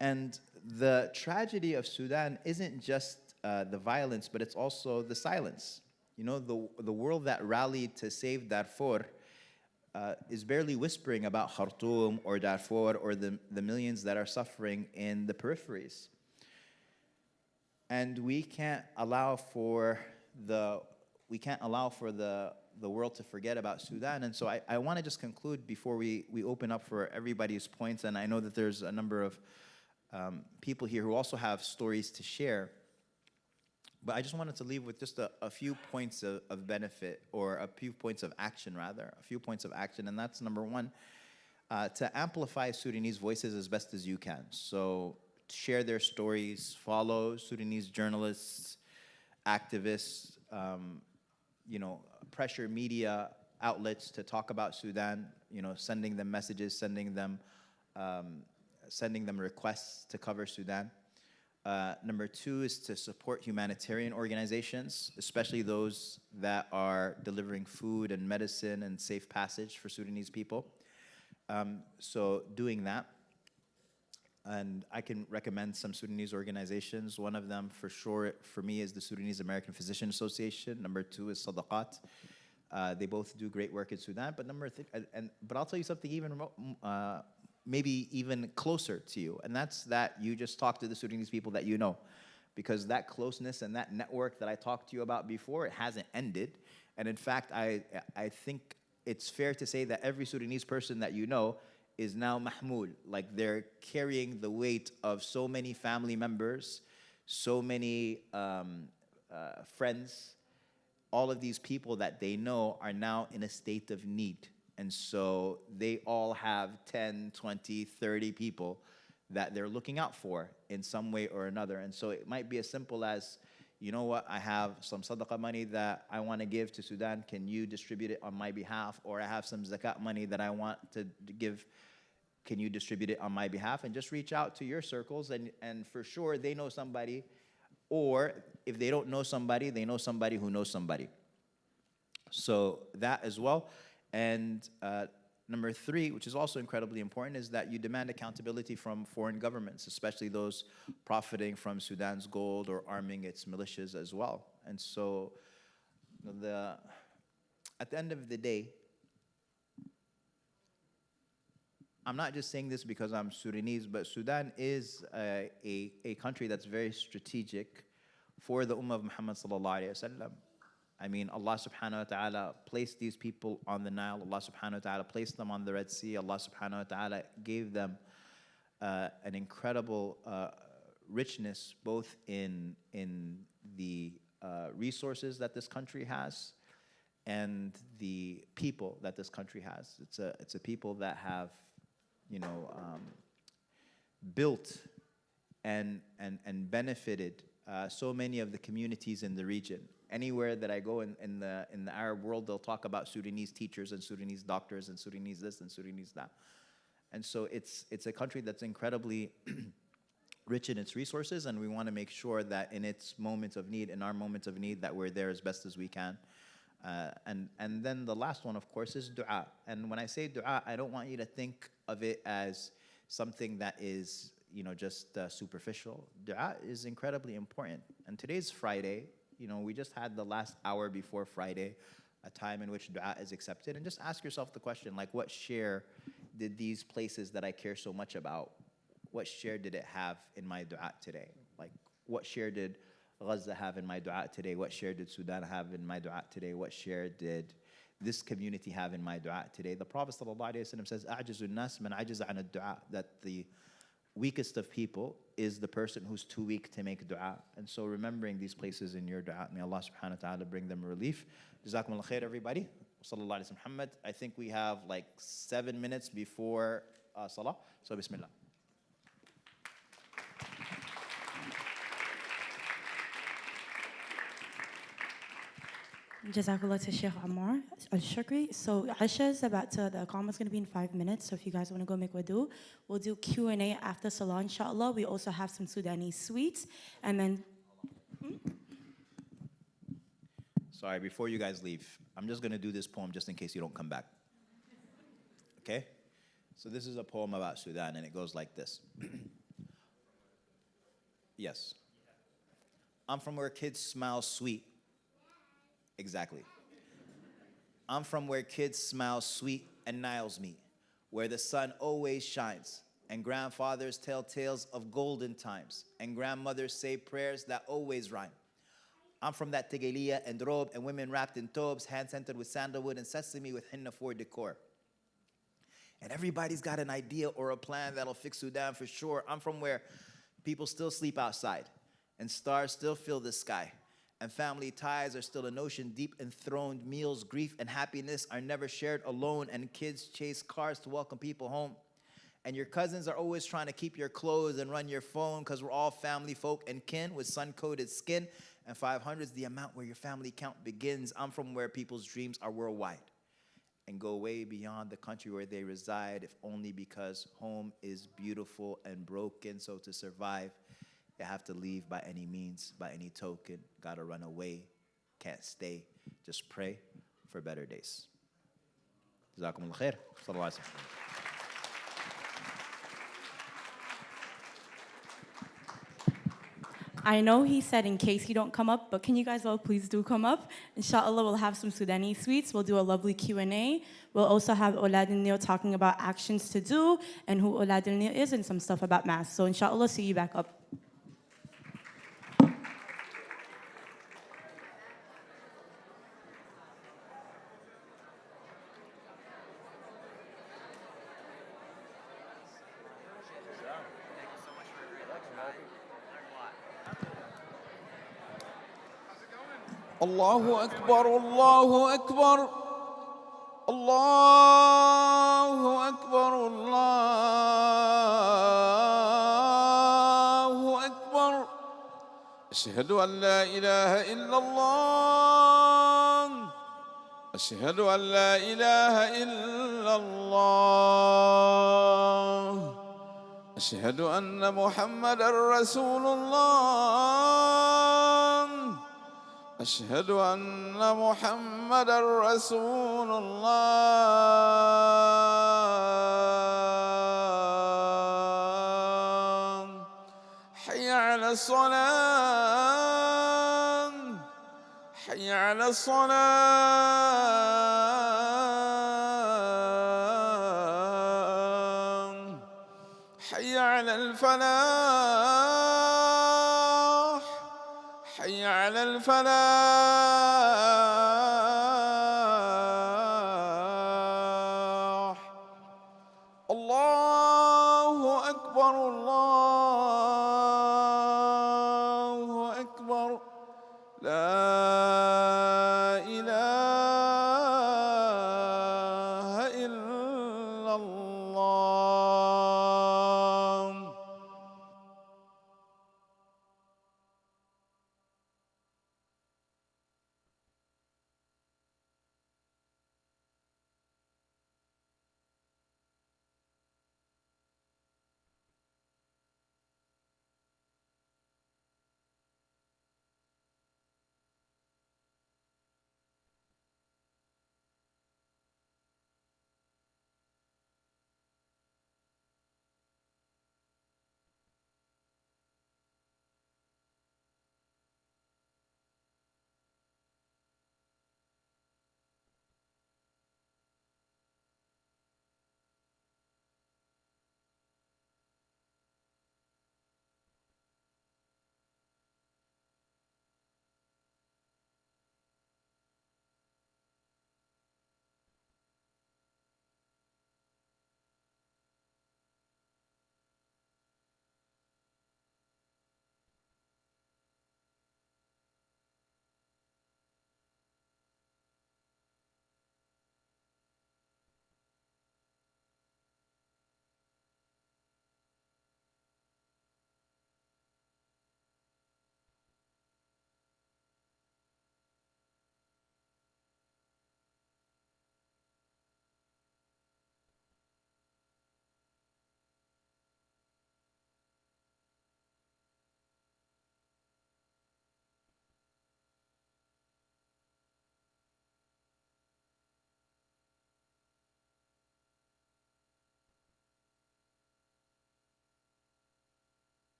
And the tragedy of Sudan isn't just the violence, but it's also the silence. You know, the world that rallied to save Darfur is barely whispering about Khartoum or Darfur or the millions that are suffering in the peripheries. And we can't allow for the world to forget about Sudan. And so I want to just conclude before we open up for everybody's points. And I know that there's a number of people here who also have stories to share. But I just wanted to leave with just a few points of benefit, or a few points of action, rather. A few points of action, and that's number one, to amplify Sudanese voices as best as you can. So share their stories, follow Sudanese journalists, activists, pressure media outlets to talk about Sudan, sending them messages, sending them requests to cover Sudan. Number two is to support humanitarian organizations, especially those that are delivering food and medicine and safe passage for Sudanese people. So doing that. And I can recommend some Sudanese organizations. One of them, for sure, for me, is the Sudanese American Physician Association. Number two is Sadaqat. They both do great work in Sudan. But but I'll tell you something even maybe even closer to you, and that's that you just talk to the Sudanese people that you know, because that closeness and that network that I talked to you about before, it hasn't ended. And in fact, I think it's fair to say that every Sudanese person that you know is now mahmoul, like they're carrying the weight of so many family members, so many friends. All of these people that they know are now in a state of need. And so they all have 10, 20, 30 people that they're looking out for in some way or another. And so it might be as simple as, you know what, I have some sadaqah money that I want to give to Sudan. Can you distribute it on my behalf? Or I have some zakat money that I want to give Can you distribute it on my behalf? And just reach out to your circles, and for sure they know somebody, or if they don't know somebody, they know somebody who knows somebody. So that as well. And number three, which is also incredibly important, is that you demand accountability from foreign governments, especially those profiting from Sudan's gold or arming its militias as well. And so at the end of the day, I'm not just saying this because I'm Sudanese, but Sudan is a country that's very strategic for the Ummah of Muhammad sallallahu alaihi wasallam. I mean, Allah subhanahu wa ta'ala placed these people on the Nile. Allah subhanahu wa ta'ala placed them on the Red Sea. Allah subhanahu wa ta'ala gave them an incredible richness, both in the resources that this country has and the people that this country has. It's a people that have, built and benefited so many of the communities in the region. Anywhere that I go in the Arab world, they'll talk about Sudanese teachers and Sudanese doctors and Sudanese this and Sudanese that. And so it's a country that's incredibly rich in its resources, and we want to make sure that in its moments of need, in our moments of need, that we're there as best as we can. And then the last one, of course, is dua. And when I say dua, I don't want you to think of it as something that is, just superficial. Dua is incredibly important. And today's Friday. We just had the last hour before Friday, a time in which dua is accepted. And just ask yourself the question, like, what share did these places that I care so much about, what share did it have in my dua today? Like, what share did Gaza have in my dua today? What share did Sudan have in my dua today? What share did this community have in my dua today? The Prophet ﷺ says, "A'jazu an-nas man ajaza an ad-du'a," that the weakest of people is the person who's too weak to make dua. And so remembering these places in your dua, may Allah subhanahu wa ta'ala bring them relief. Jazakumullah khair, everybody. Sallallahu alaihi Muhammad. I think we have like 7 minutes before Salah. So Bismillah. Jazakallah to Sheikh Ammar, AlShukry. So Asha is the Iqamah is going to be in 5 minutes. So if you guys want to go make wudu, we'll do Q&A after Salah, inshallah. We also have some Sudanese sweets. And then... Sorry, before you guys leave, I'm just going to do this poem just in case you don't come back. Okay? So this is a poem about Sudan, and it goes like this. Yes. I'm from where kids smile sweet. Exactly. I'm from where kids smile sweet and Niles meet, where the sun always shines, and grandfathers tell tales of golden times, and grandmothers say prayers that always rhyme. I'm from that tegeliya and robe, and women wrapped in thobes, hand-scented with sandalwood and sesame with henna for decor. And everybody's got an idea or a plan that'll fix Sudan for sure. I'm from where people still sleep outside, and stars still fill the sky. And family ties are still an ocean deep enthroned. Meals, grief, and happiness are never shared alone. And kids chase cars to welcome people home. And your cousins are always trying to keep your clothes and run your phone, because we're all family folk and kin with sun-coated skin. And 500 is the amount where your family count begins. I'm from where people's dreams are worldwide and go way beyond the country where they reside, if only because home is beautiful and broken. So to survive, you have to leave by any means, by any token. Gotta run away, can't stay. Just pray for better days. Jazakumullah khair. Sallallahu alaihi wasallam. I know he said in case you don't come up, but can you guys all please do come up? Inshallah, we'll have some Sudanese sweets. We'll do a lovely Q&A. We'll also have Olad al-Nil talking about actions to do and who Olad al-Nil is and some stuff about mass. So inshallah, see you back up. الله أكبر الله أكبر الله أكبر الله أكبر أشهد أن لا إله إلا الله أشهد أن لا إله إلا الله أشهد أن محمدا رسول الله أشهد أن محمدا رسول الله حي على الصلاة حي على الصلاة حي على الفلاح حي على الفلاح الله أكبر الله أكبر لا إله إلا الله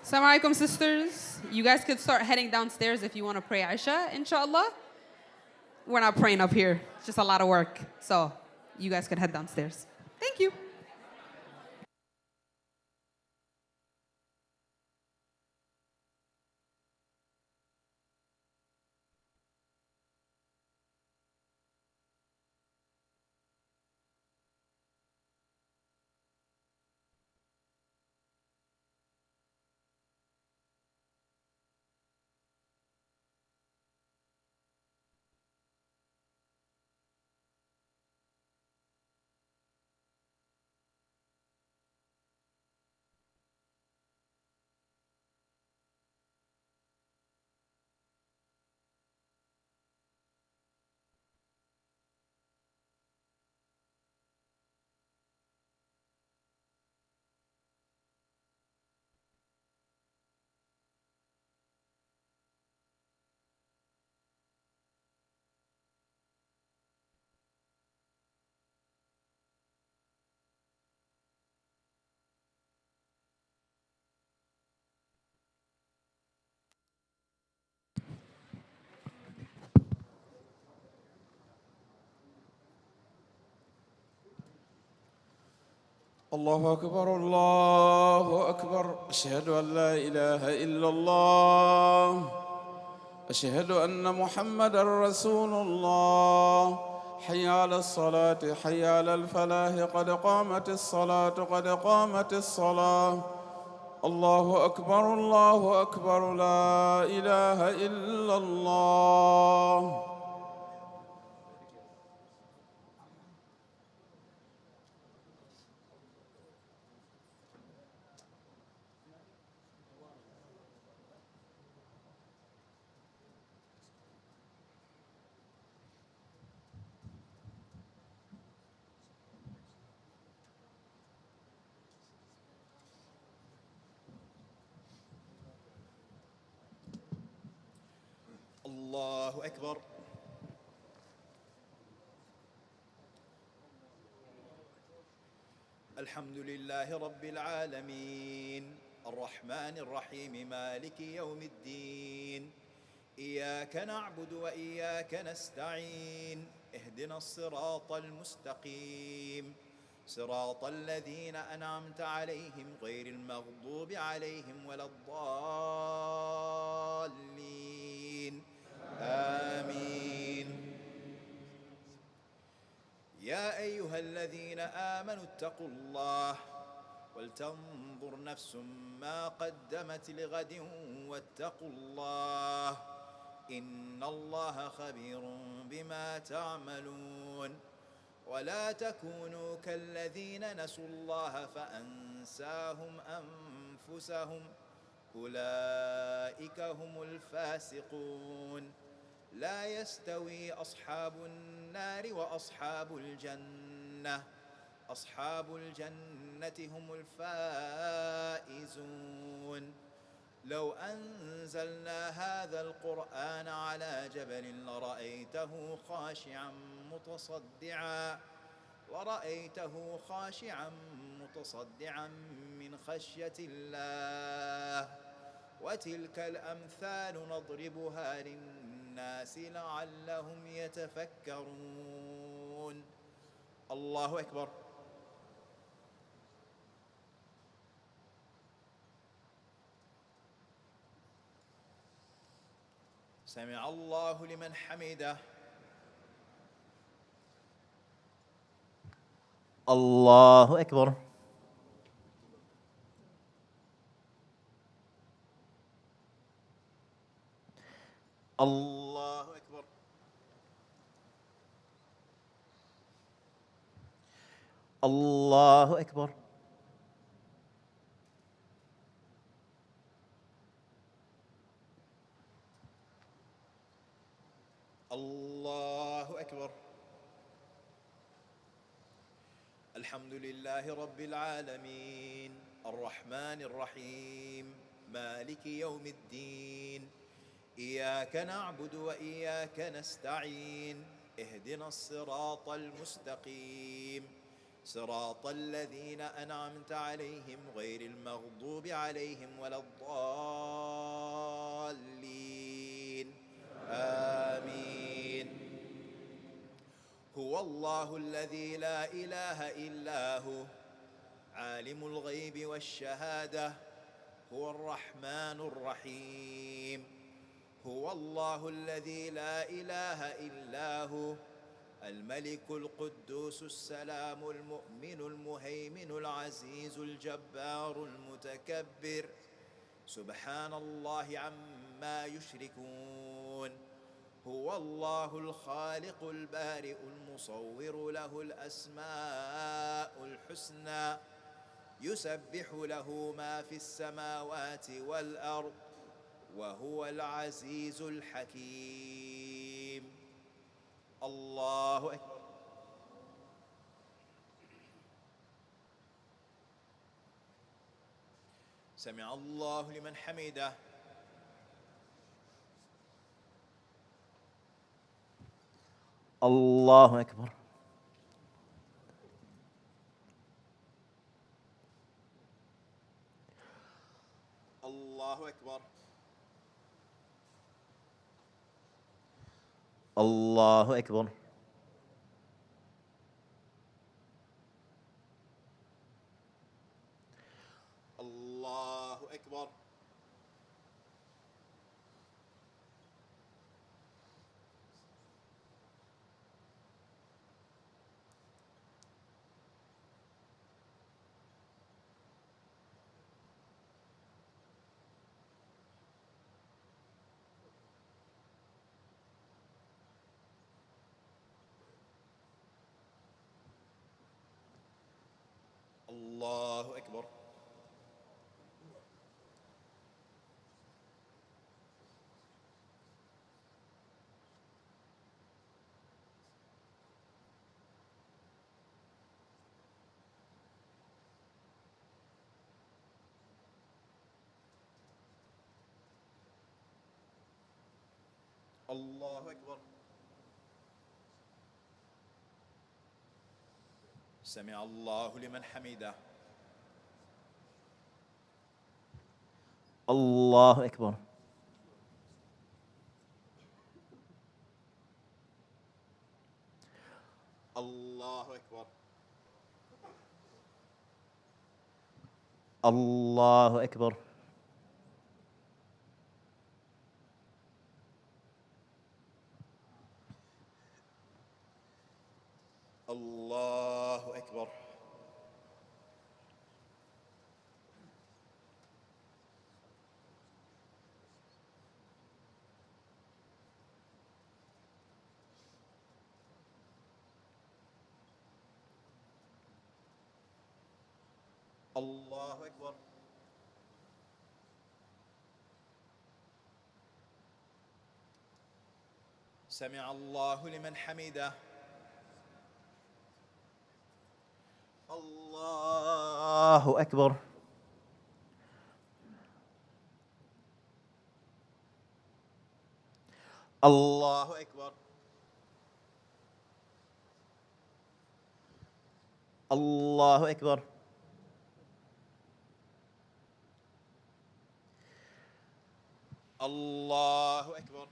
Assalamu alaikum, sisters. You guys could start heading downstairs if you want to pray Aisha, inshallah. We're not praying up here. It's just a lot of work. So you guys could head downstairs. Thank you. الله أكبر الله أكبر أشهد أن لا إله إلا الله أشهد أن محمدًا رسول الله حي على الصلاة حي على الفلاح قد قامت الصلاة قد قامت الصلاة الله أكبر لا إله إلا الله الله أكبر. الحمد لله رب العالمين الرحمن الرحيم مالك يوم الدين إياك نعبد وإياك نستعين اهدنا الصراط المستقيم صراط الذين أنعمت عليهم غير المغضوب عليهم ولا الضالين آمين. يا أيها الذين آمنوا اتقوا الله ولتنظر نفس ما قدمت لغد واتقوا الله إن الله خبير بما تعملون ولا تكونوا كالذين نسوا الله فأنساهم أنفسهم أولئك هم الفاسقون لا يستوي أصحاب النار وأصحاب الجنة أصحاب الجنة هم الفائزون لو أنزلنا هذا القرآن على جبل لرأيته خاشعا من خشية الله وتلك الأمثال نضربها للناس لعلهم يتفكرون. الله أكبر. سمع الله لمن حمده. الله أكبر. الله أكبر. الله أكبر. الله أكبر. الحمد لله رب العالمين الرحمن الرحيم مالك يوم الدين إياك نعبد وإياك نستعين اهدنا الصراط المستقيم صراط الذين أنعمت عليهم غير المغضوب عليهم ولا الضالين آمين. هو الله الذي لا إله إلا هو عالم الغيب والشهادة هو الرحمن الرحيم. هو الله الذي لا إله إلا هو الملك القدوس السلام المؤمن المهيمن العزيز الجبار المتكبر سبحان الله عما يشركون. هو الله الخالق البارئ المصور له الأسماء الحسنى يسبح له ما في السماوات والأرض وهو العزيز الحكيم. الله أكبر. سمع الله لمن حمده. الله أكبر. الله أكبر. الله أكبر. أكبر. الله أكبر. الله أكبر. سمع الله لمن حمده. الله أكبر. الله أكبر. الله أكبر. الله أكبر. الله أكبر. سمع الله لمن حمده. الله أكبر. الله أكبر. الله أكبر. الله أكبر.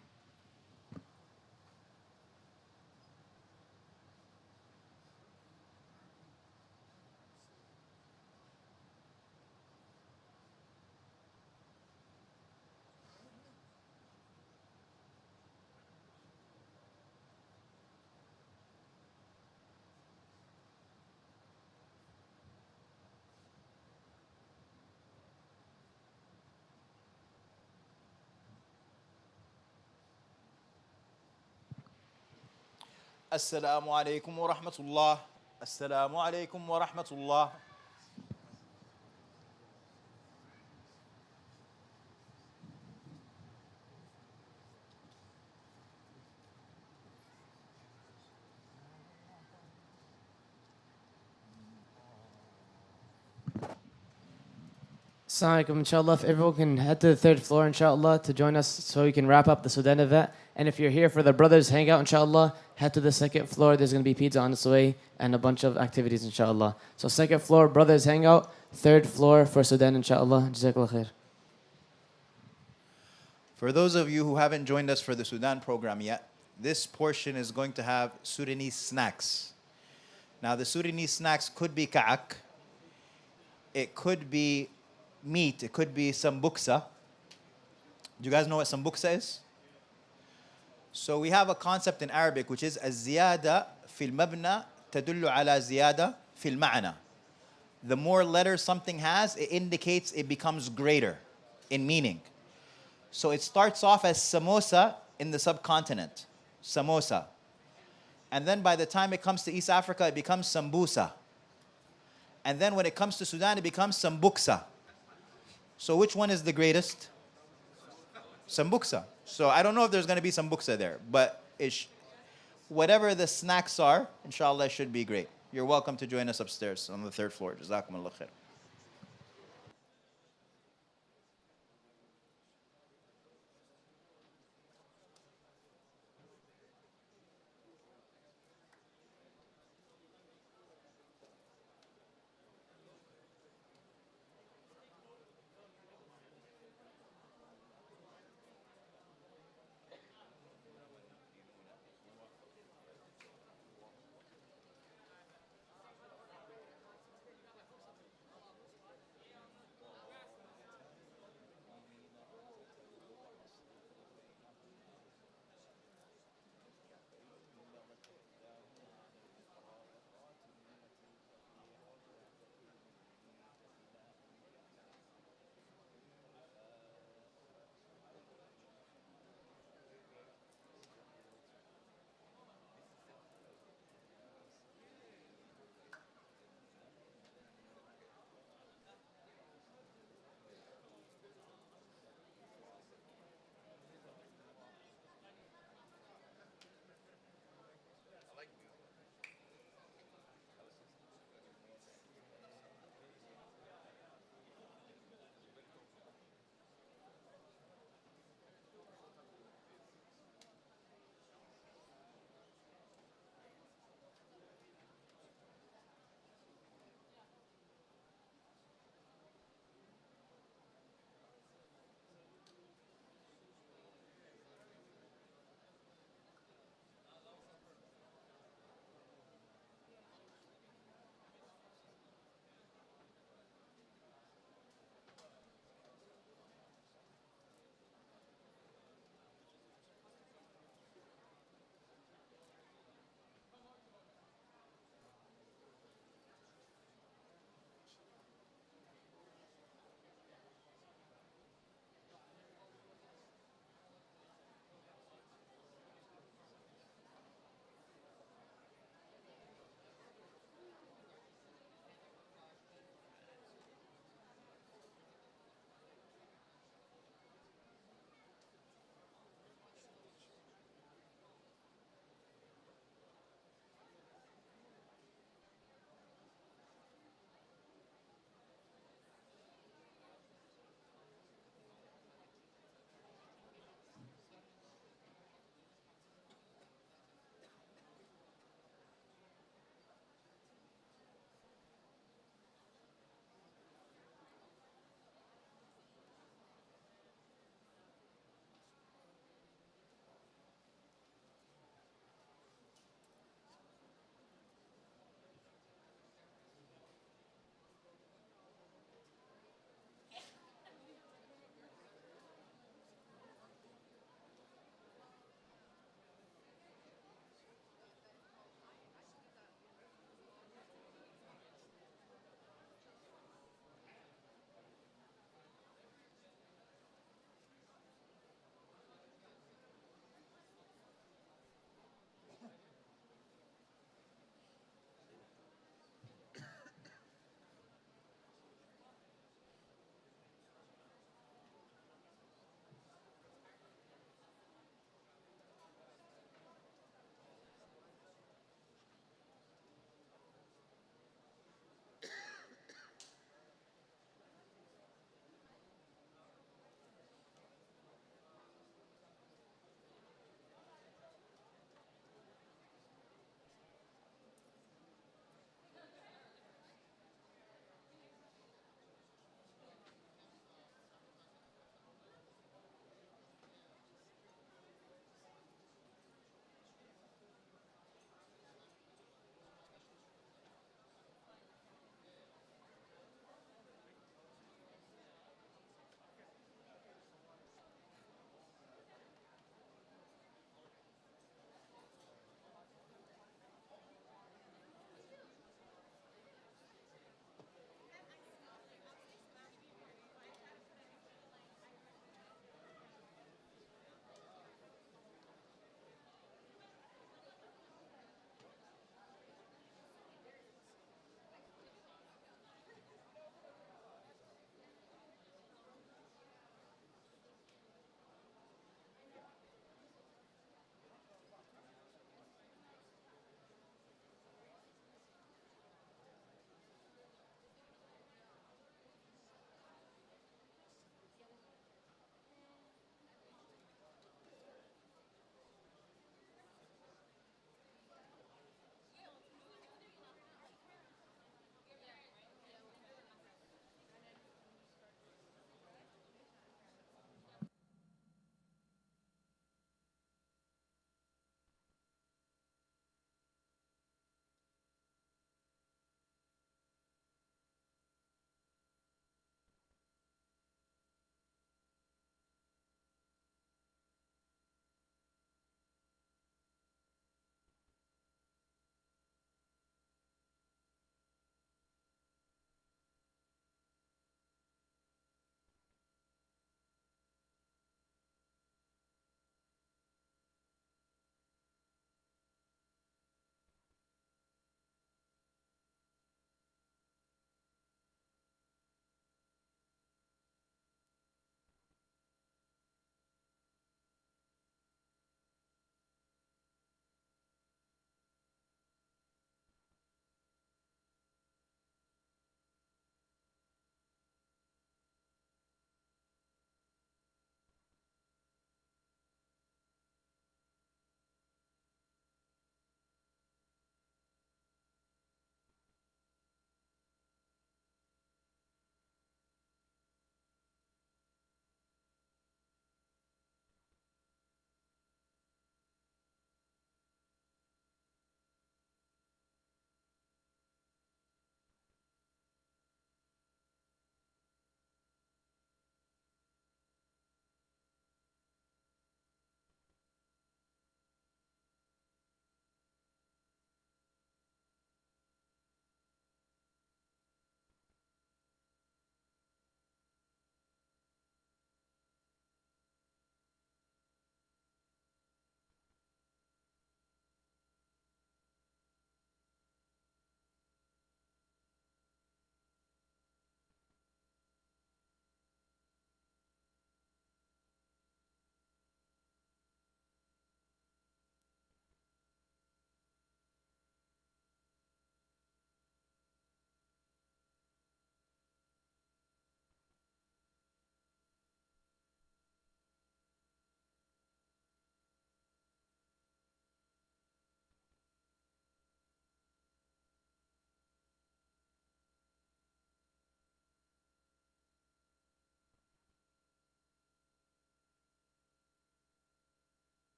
السلام عليكم ورحمة الله. السلام عليكم ورحمة الله. Assalamu alaikum, inshallah. If everyone can head to the third floor, inshallah, to join us so we can wrap up the Sudan event. And if you're here for the brothers hangout, inshallah, head to the second floor. There's going to be pizza on its way and a bunch of activities, inshallah. So second floor, brothers hangout. Third floor for Sudan, inshallah. Jazakallah khair. For those of you who haven't joined us for the Sudan program yet, this portion is going to have Sudanese snacks. Now, the Sudanese snacks could be ka'ak, it could be meat, it could be sambuksa. Do you guys know what sambuksa is? So we have a concept in Arabic which is الزيادة في المبنى تدل على زيادة في المعنى. The more letters something has, it indicates it becomes greater in meaning. So it starts off as samosa in the subcontinent, samosa. And then by the time it comes to East Africa, it becomes sambusa. And then when it comes to Sudan, it becomes sambuksa. So which one is the greatest? Sambuksa. So I don't know if there's going to be sambuksa there, but whatever the snacks are, inshallah, it should be great. You're welcome to join us upstairs on the third floor. Jazakumullah khair.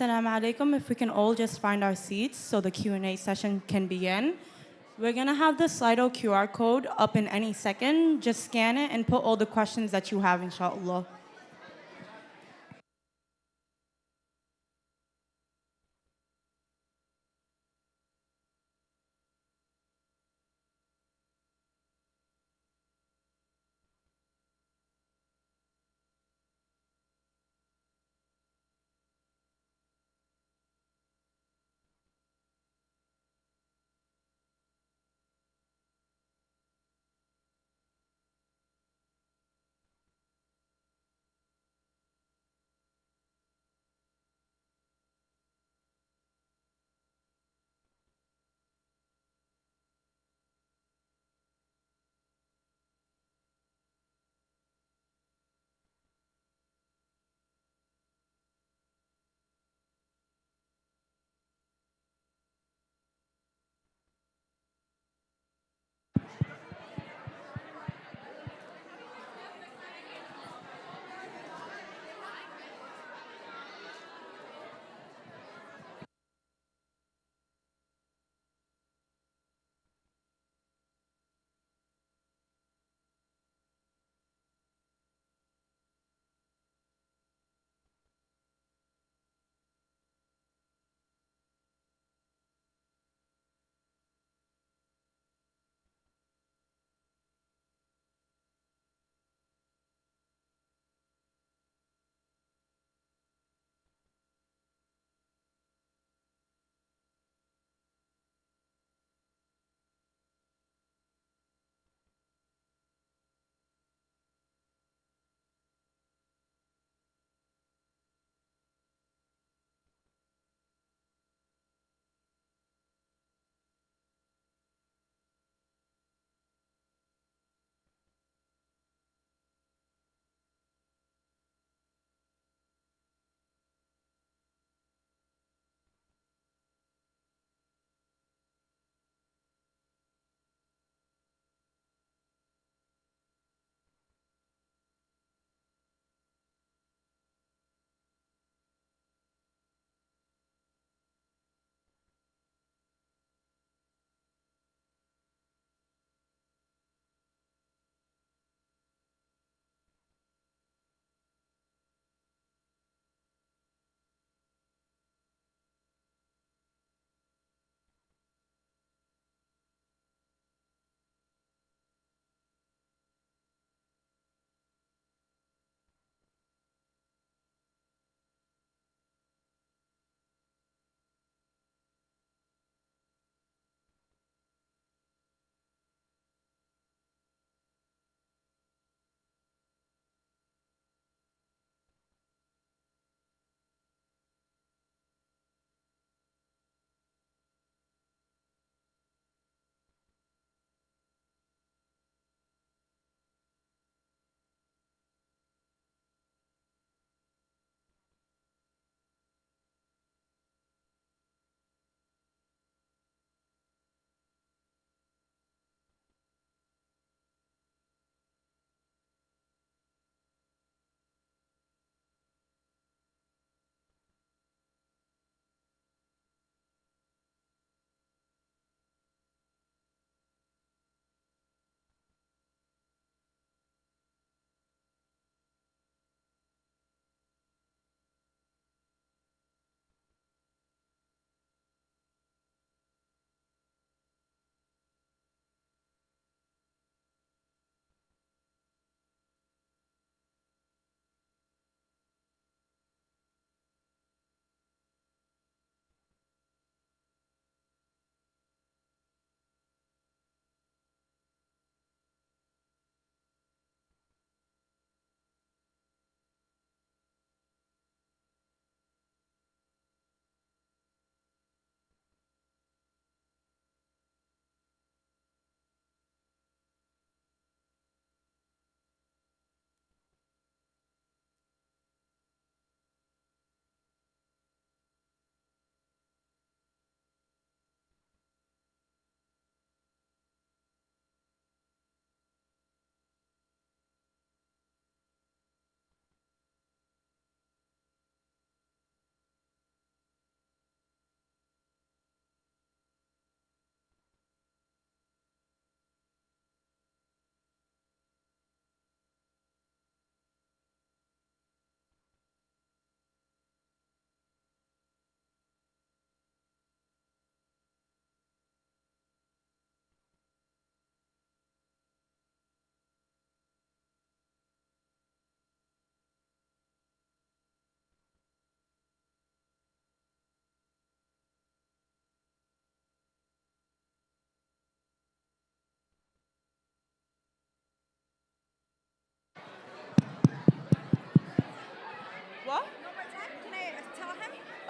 Assalamu alaikum. If we can all just find our seats so the Q&A session can begin. We're gonna have the Slido QR code up in any second. Just scan it and put all the questions that you have, inshallah.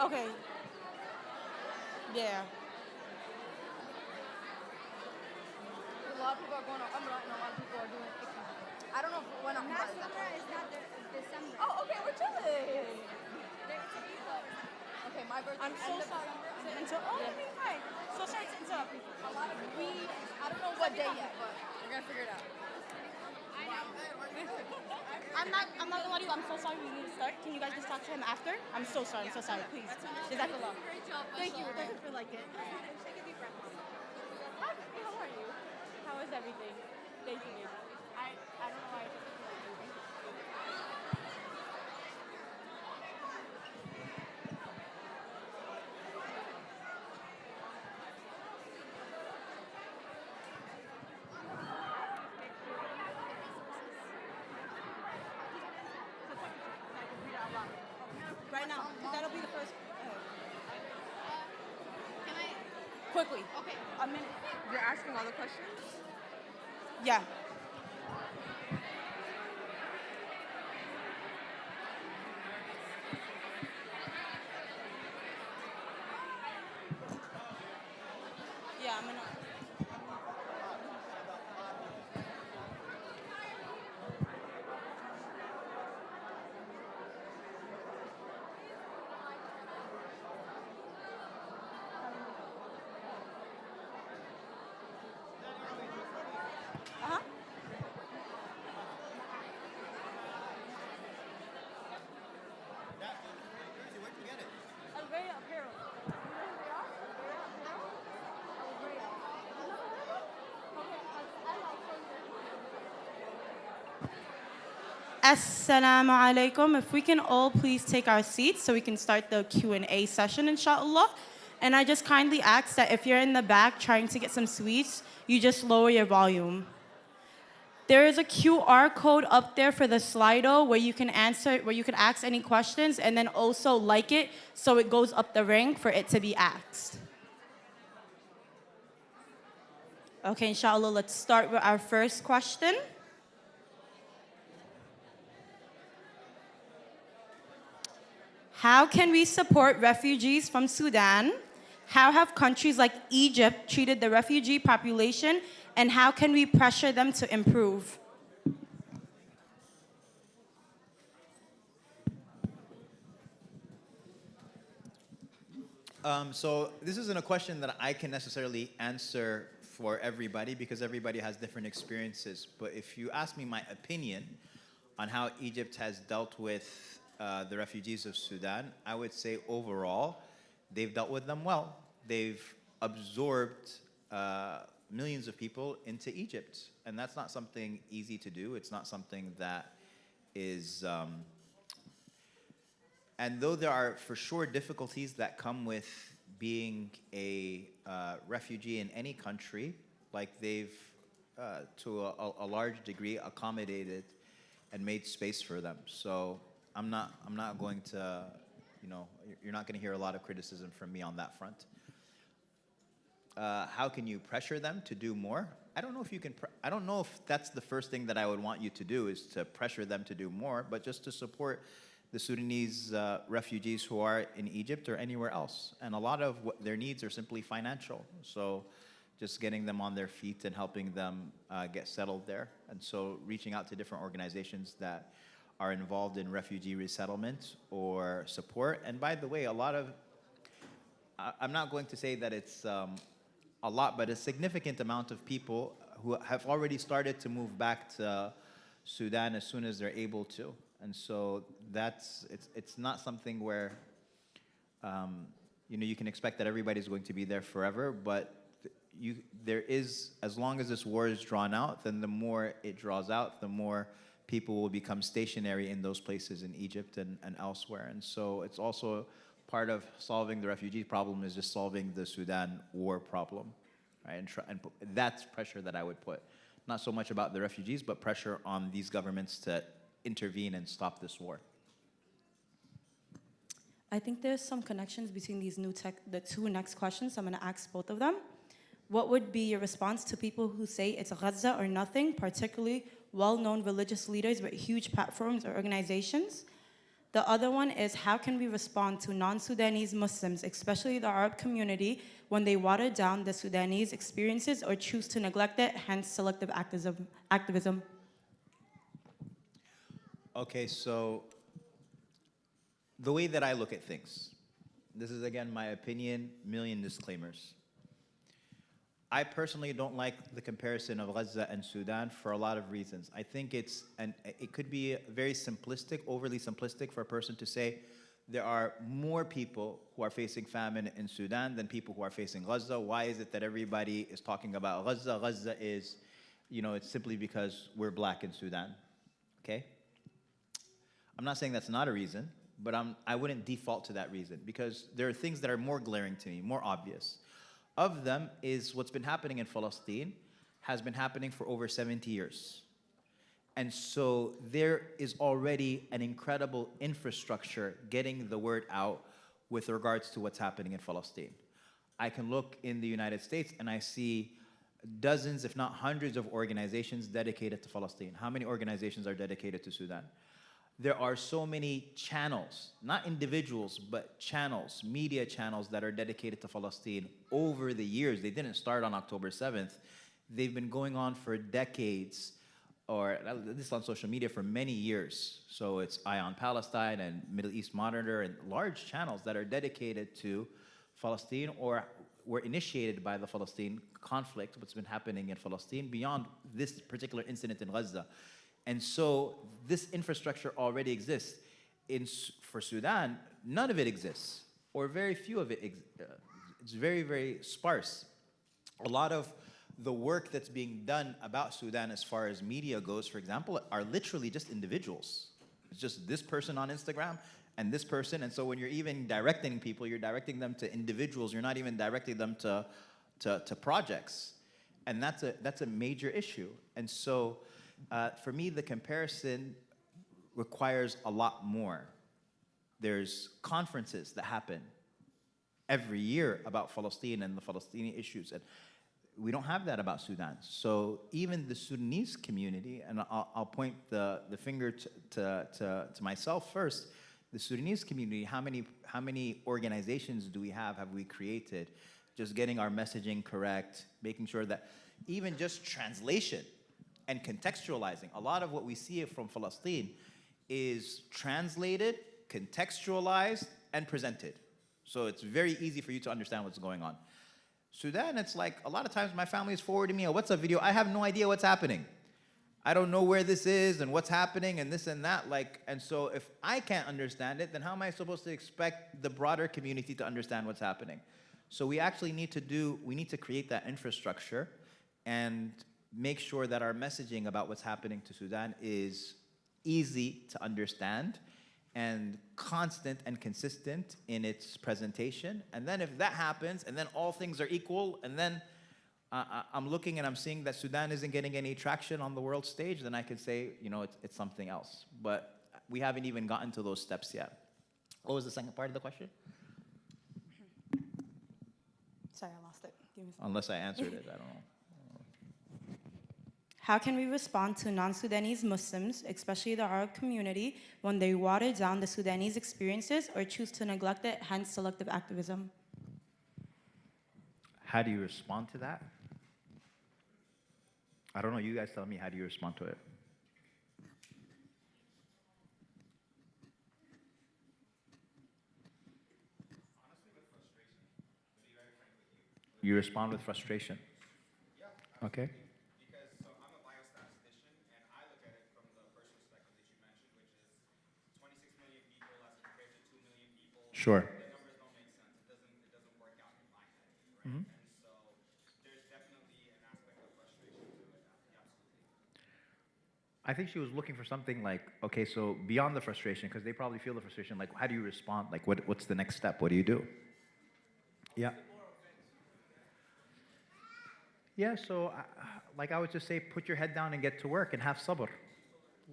Okay. Yeah. A lot of people are going to Umrah and a lot of people are doing Ikram. I don't know when Umrah is. Umrah is not December. Oh, okay, we're chilling. Okay, my birthday. I'm so sorry to interrupt. Oh, Yeah. okay, fine. So sorry to interrupt. I don't know what day yet, but we're gonna figure it out. I'm not gonna lie to you. I'm so sorry. We need to start. Can you guys just talk to him after? I'm so sorry. I'm so sorry. Please. Jazakallah. Great job. Thank you. Thank you for like it. Take a deep breath. How are you? How is everything? Thank you, baby. I don't know why I took it like you. Right now, 'cause that'll be the first. Can I? Quickly. Okay. A minute. You're asking all the questions? Yeah. Yeah, I'm gonna. Uh-huh. Algeria apparel. Assalamu alaikum. If we can all please take our seats so we can start the Q&A session, inshallah. And I just kindly ask that if you're in the back trying to get some sweets, you just lower your volume. There is a QR code up there for the Slido where you can ask any questions and then also like it so it goes up the rank for it to be asked. Okay, inshallah, let's start with our first question. How can we support refugees from Sudan? How have countries like Egypt treated the refugee population? And how can we pressure them to improve? So this isn't a question that I can necessarily answer for everybody because everybody has different experiences. But if you ask me my opinion on how Egypt has dealt with the refugees of Sudan, I would say overall, they've dealt with them well. They've absorbed millions of people into Egypt. And that's not something easy to do. It's not something that is... and though there are for sure difficulties that come with being a refugee in any country, like they've, to a large degree, accommodated and made space for them. So I'm not going to, you're not going to hear a lot of criticism from me on that front. How can you pressure them to do more? I don't know if you can. I don't know if that's the first thing that I would want you to do is to pressure them to do more, but just to support the Sudanese refugees who are in Egypt or anywhere else. And a lot of their needs are simply financial. So just getting them on their feet and helping them get settled there. And so reaching out to different organizations that are involved in refugee resettlement or support. And by the way, a lot of, I'm not going to say that it's a lot, but a significant amount of people who have already started to move back to Sudan as soon as they're able to. And so it's not something where, you can expect that everybody's going to be there forever, but there is, as long as this war is drawn out, then the more it draws out, the more people will become stationary in those places in Egypt and elsewhere. And so it's also part of solving the refugee problem is just solving the Sudan war problem, right? And that's pressure that I would put. Not so much about the refugees, but pressure on these governments to intervene and stop this war. I think there's some connections between the two next questions. I'm going to ask both of them. What would be your response to people who say it's Gaza or nothing, particularly well-known religious leaders with huge platforms or organizations? The other one is how can we respond to non-Sudanese Muslims, especially the Arab community, when they water down the Sudanese experiences or choose to neglect it, hence selective activism? Okay, so the way that I look at things, this is again my opinion, million disclaimers. I personally don't like the comparison of Gaza and Sudan for a lot of reasons. I think it could be very simplistic, overly simplistic for a person to say there are more people who are facing famine in Sudan than people who are facing Gaza. Why is it that everybody is talking about Gaza? Gaza is, it's simply because we're black in Sudan, okay? I'm not saying that's not a reason, but I wouldn't default to that reason because there are things that are more glaring to me, more obvious. Of them is what's been happening in Palestine has been happening for over 70 years. And so there is already an incredible infrastructure getting the word out with regards to what's happening in Palestine. I can look in the United States and I see dozens, if not hundreds of organizations dedicated to Palestine. How many organizations are dedicated to Sudan? There are so many channels, not individuals, but channels, media channels that are dedicated to Palestine over the years. They didn't start on October 7th. They've been going on for decades, or at least on social media for many years. So it's Eye on Palestine and Middle East Monitor and large channels that are dedicated to Palestine or were initiated by the Palestine conflict, what's been happening in Palestine beyond this particular incident in Gaza. And so this infrastructure already exists. For Sudan, none of it exists, or very few of it. It's very, very sparse. A lot of the work that's being done about Sudan as far as media goes, for example, are literally just individuals. It's just this person on Instagram and this person. And so when you're even directing people, you're directing them to individuals. You're not even directing them to projects. And that's a major issue. And so for me, the comparison requires a lot more. There's conferences that happen every year about Palestine and the Palestinian issues. And we don't have that about Sudan. So even the Sudanese community, and I'll point the finger to myself first, the Sudanese community, how many organizations do we have we created? Just getting our messaging correct, making sure that even just translation and contextualizing. A lot of what we see from Palestine is translated, contextualized, and presented. So it's very easy for you to understand what's going on. Sudan, it's like a lot of times my family is forwarding me a WhatsApp video. I have no idea what's happening. I don't know where this is and what's happening and this and that. And so if I can't understand it, then how am I supposed to expect the broader community to understand what's happening? So we actually need to create that infrastructure and make sure that our messaging about what's happening to Sudan is easy to understand and constant and consistent in its presentation. And then if that happens, and then all things are equal, and then I'm looking and I'm seeing that Sudan isn't getting any traction on the world stage, then I can say, it's something else. But we haven't even gotten to those steps yet. What was the second part of the question? Sorry, I lost it. Give me a second. Unless I answered it, I don't know. How can we respond to non-Sudanese Muslims, especially the Arab community, when they water down the Sudanese experiences or choose to neglect it, hence selective activism? How do you respond to that? I don't know. You guys tell me, how do you respond to it? You respond with frustration? Yeah. Okay. Because I'm a biostatistician, and I look at it from the first perspective that you mentioned, which is 26 million people as compared to 2 million people. Sure. The numbers don't make sense. It doesn't work out in my head, right? Mm-hmm. And so there's definitely an aspect of frustration to it. Absolutely. I think she was looking for something like, okay, so beyond the frustration, because they probably feel the frustration, like, how do you respond? Like, what's the next step? What do you do? Yeah. Yeah, so I would just say, put your head down and get to work and have sabr.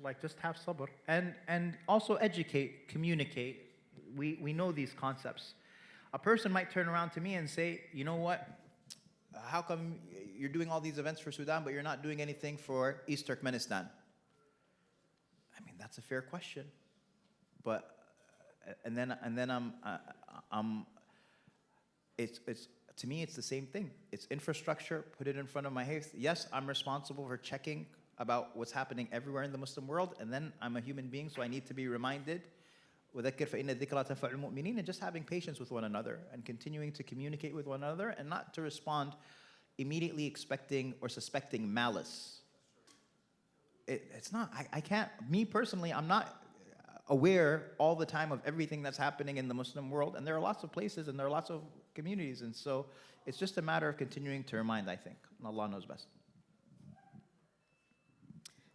Like, just have sabr. And also educate, communicate. We know these concepts. A person might turn around to me and say, you know what? How come you're doing all these events for Sudan, but you're not doing anything for East Turkmenistan? I mean, that's a fair question. But I'm it's to me it's the same thing. It's infrastructure, put it in front of my face. Yes, I'm responsible for checking about what's happening everywhere in the Muslim world, and then I'm a human being, so I need to be reminded. وَذَكِّرْ فَإِنَّ الذِّكْرَى تَنفَعُ الْمُؤْمِنِينَ, and just having patience with one another and continuing to communicate with one another and not to respond immediately expecting or suspecting malice. It's not, I can't, me personally, I'm not aware all the time of everything that's happening in the Muslim world, and there are lots of places and there are lots of communities, and so it's just a matter of continuing to remind, I think, and Allah knows best.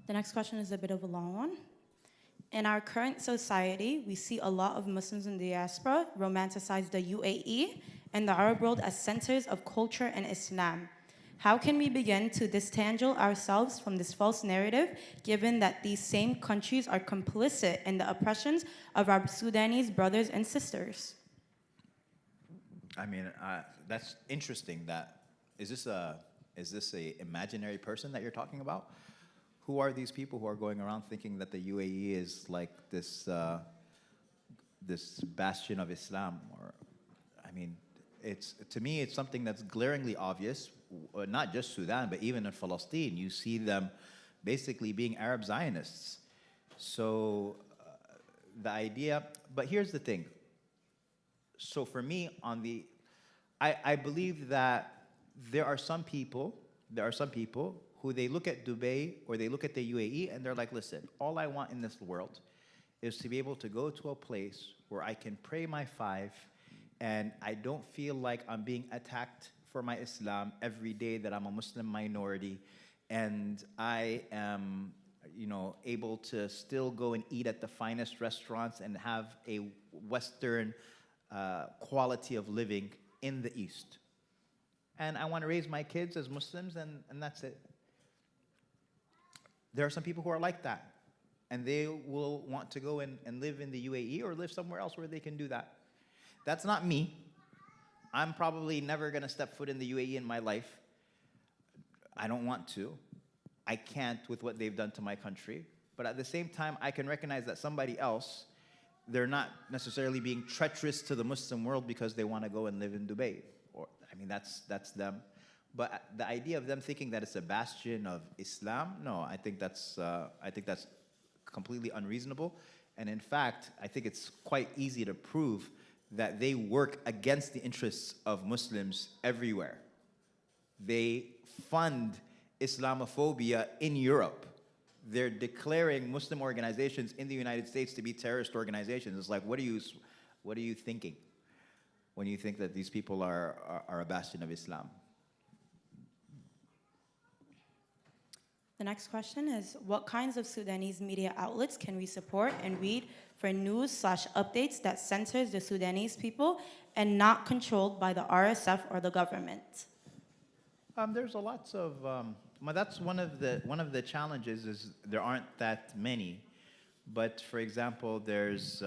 The next question is a bit of a long one. In our current society, we see a lot of Muslims in the diaspora romanticize the UAE and the Arab world as centers of culture and Islam. How can we begin to disentangle ourselves from this false narrative, given that these same countries are complicit in the oppressions of our Sudanese brothers and sisters? I mean, that's interesting. Is this a imaginary person that you're talking about? Who are these people who are going around thinking that the UAE is like this this bastion of Islam? Or, I mean, to me, it's something that's glaringly obvious. Not just Sudan, but even in Palestine, you see them basically being Arab Zionists. So the idea, but here's the thing. So for me, I believe that there are some people who they look at Dubai or they look at the UAE and they're like, listen, all I want in this world is to be able to go to a place where I can pray my five and I don't feel like I'm being attacked for my Islam every day, that I'm a Muslim minority, and I am, able to still go and eat at the finest restaurants and have a Western quality of living in the East. And I want to raise my kids as Muslims, and that's it. There are some people who are like that, and they will want to go and live in the UAE or live somewhere else where they can do that. That's not me. I'm probably never going to step foot in the UAE in my life. I don't want to. I can't with what they've done to my country. But at the same time, I can recognize that somebody else, they're not necessarily being treacherous to the Muslim world because they want to go and live in Dubai. Or, I mean, that's them. But the idea of them thinking that it's a bastion of Islam, no, I think that's completely unreasonable. And in fact, I think it's quite easy to prove that they work against the interests of Muslims everywhere. They fund Islamophobia in Europe. They're declaring Muslim organizations in the United States to be terrorist organizations. It's like, what are you thinking when you think that these people are a bastion of Islam? The next question is, what kinds of Sudanese media outlets can we support and read for news/updates that centers the Sudanese people and not controlled by the RSF or the government? There's a lots of, that's one of the challenges is there aren't that many. But for example, there's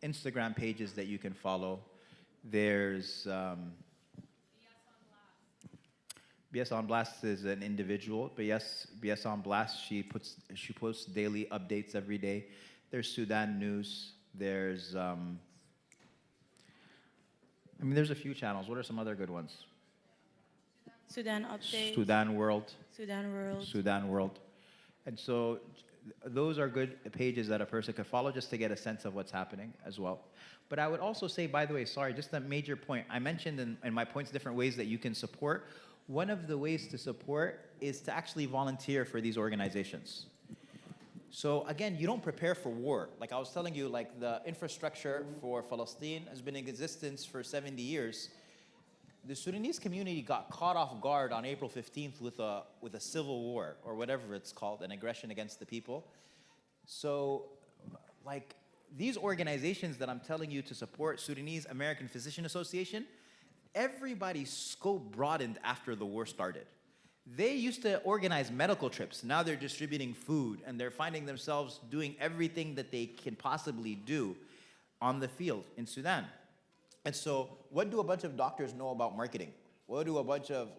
Instagram pages that you can follow. There's BS on Blast is an individual, but yes, BS on Blast, she posts daily updates every day. There's Sudan News. There's there's a few channels. What are some other good ones? Sudan Update. Sudan World. Sudan World. Sudan World. And so those are good pages that a person could follow just to get a sense of what's happening as well. But I would also say, by the way, sorry, just a major point. I mentioned in my points different ways that you can support. One of the ways to support is to actually volunteer for these organizations. So again, you don't prepare for war. Like I was telling you, like the infrastructure for Palestine has been in existence for 70 years. The Sudanese community got caught off guard on April 15th with a civil war, or whatever it's called, an aggression against the people. So, like, these organizations that I'm telling you to support, Sudanese American Physician Association, everybody's scope broadened after the war started. They used to organize medical trips. Now they're distributing food, and they're finding themselves doing everything that they can possibly do on the field in Sudan. And so what do a bunch of doctors know about marketing? What do a bunch of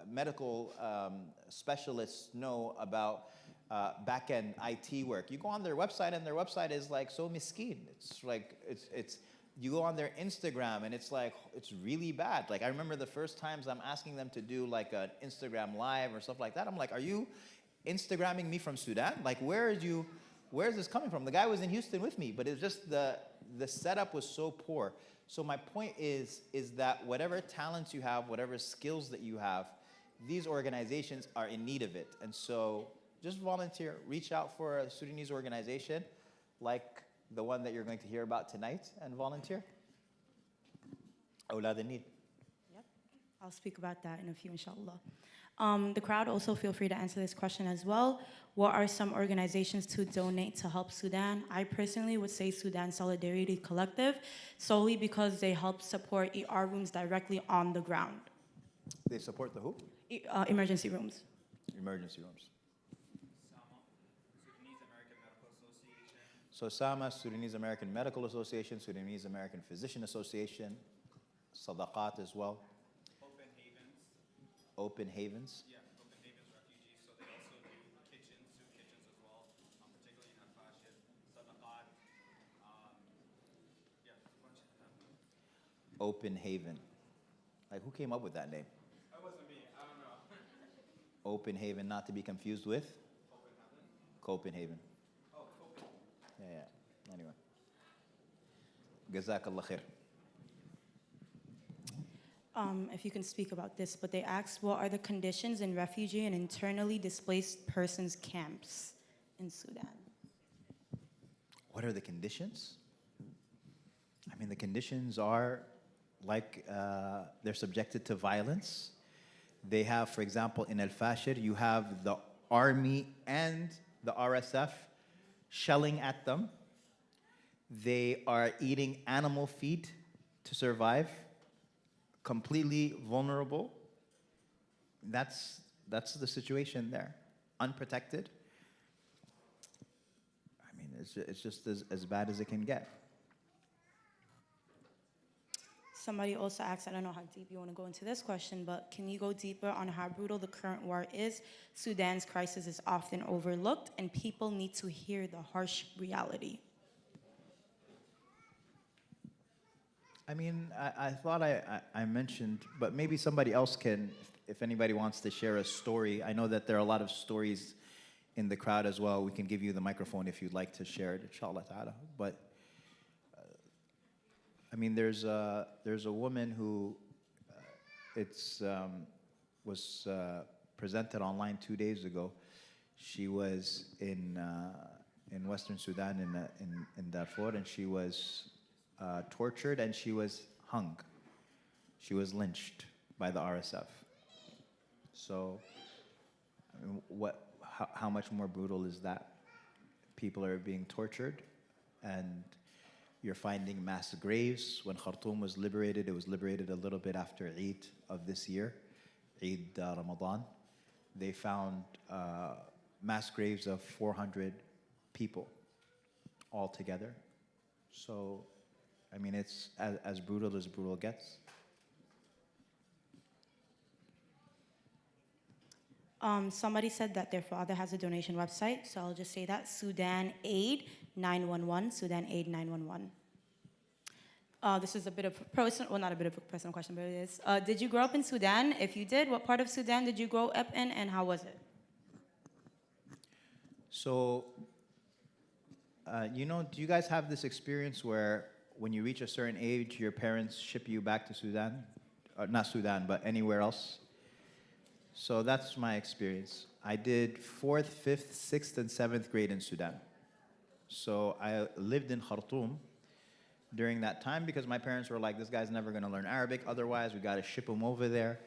medical specialists know about back-end IT work. You go on their website, and their website is like so miskeen. It's like it's. You go on their Instagram, and it's like it's really bad. Like I remember the first times I'm asking them to do like an Instagram live or stuff like that. I'm like, are you Instagramming me from Sudan? Like where is this coming from? The guy was in Houston with me, but it's just the setup was so poor. So my point is that whatever talents you have, whatever skills that you have, these organizations are in need of it. And so just volunteer, reach out for a Sudanese organization like the one that you're going to hear about tonight, and volunteer. أولاد النيل. Yep. I'll speak about that in a few, inshallah. The crowd also feel free to answer this question as well. What are some organizations to donate to help Sudan? I personally would say Sudan Solidarity Collective, solely because they help support ER rooms directly on the ground. They support the who? Emergency rooms. Emergency rooms. SAMA, Sudanese American Medical So SAMA, Sudanese American Medical Association. Association, Sudanese American Physician Association, Sadaqat as well. Open Havens. Open Havens. Yeah, Open Havens Refugees. So they also do kitchens, soup kitchens as well, particularly in Al-Fashir, Sadaqat. Yeah, a bunch of them. Open Haven. Like who came up with that name? That wasn't me. I don't know. Open Haven, not to be confused with Open Heaven. Copenhagen. Oh, Copen. Yeah. Anyway. Jazakallah khair. If you can speak about this, but they asked, what are the conditions in refugee and internally displaced persons camps in Sudan? What are the conditions? I mean, the conditions are like they're subjected to violence. They have, for example, in Al-Fashir, you have the army and the RSF shelling at them. They are eating animal feed to survive, completely vulnerable. That's the situation there. Unprotected. I mean, it's just as bad as it can get. Somebody also asked, I don't know how deep you want to go into this question, but can you go deeper on how brutal the current war is? Sudan's crisis is often overlooked, and people need to hear the harsh reality. I mean, I thought I mentioned, but maybe somebody else can, if anybody wants to share a story. I know that there are a lot of stories in the crowd as well. We can give you the microphone if you'd like to share it, inshallah ta'ala. But, I mean, there's a woman who was presented online 2 days ago. She was in Western Sudan, in Darfur, and she was tortured, and she was hung. She was lynched by the RSF. So, I mean, how much more brutal is that? People are being tortured, and you're finding mass graves. When Khartoum was liberated, it was liberated a little bit after Eid of this year, Eid Ramadan. They found mass graves of 400 people all together. So, I mean, it's as brutal gets. Somebody said that their father has a donation website, so I'll just say that, Sudan Aid 911, Sudan Aid 911. This is a bit of a personal, well, not a bit of a personal question, but it is. Did you grow up in Sudan? If you did, what part of Sudan did you grow up in, and how was it? So, you know, do you guys have this experience where when you reach a certain age, your parents ship you back to Sudan? Not Sudan, but anywhere else? So that's my experience. I did 4th, 5th, 6th, and 7th grade in Sudan. So I lived in Khartoum during that time because my parents were like, this guy's never gonna learn Arabic, otherwise we gotta ship him over there.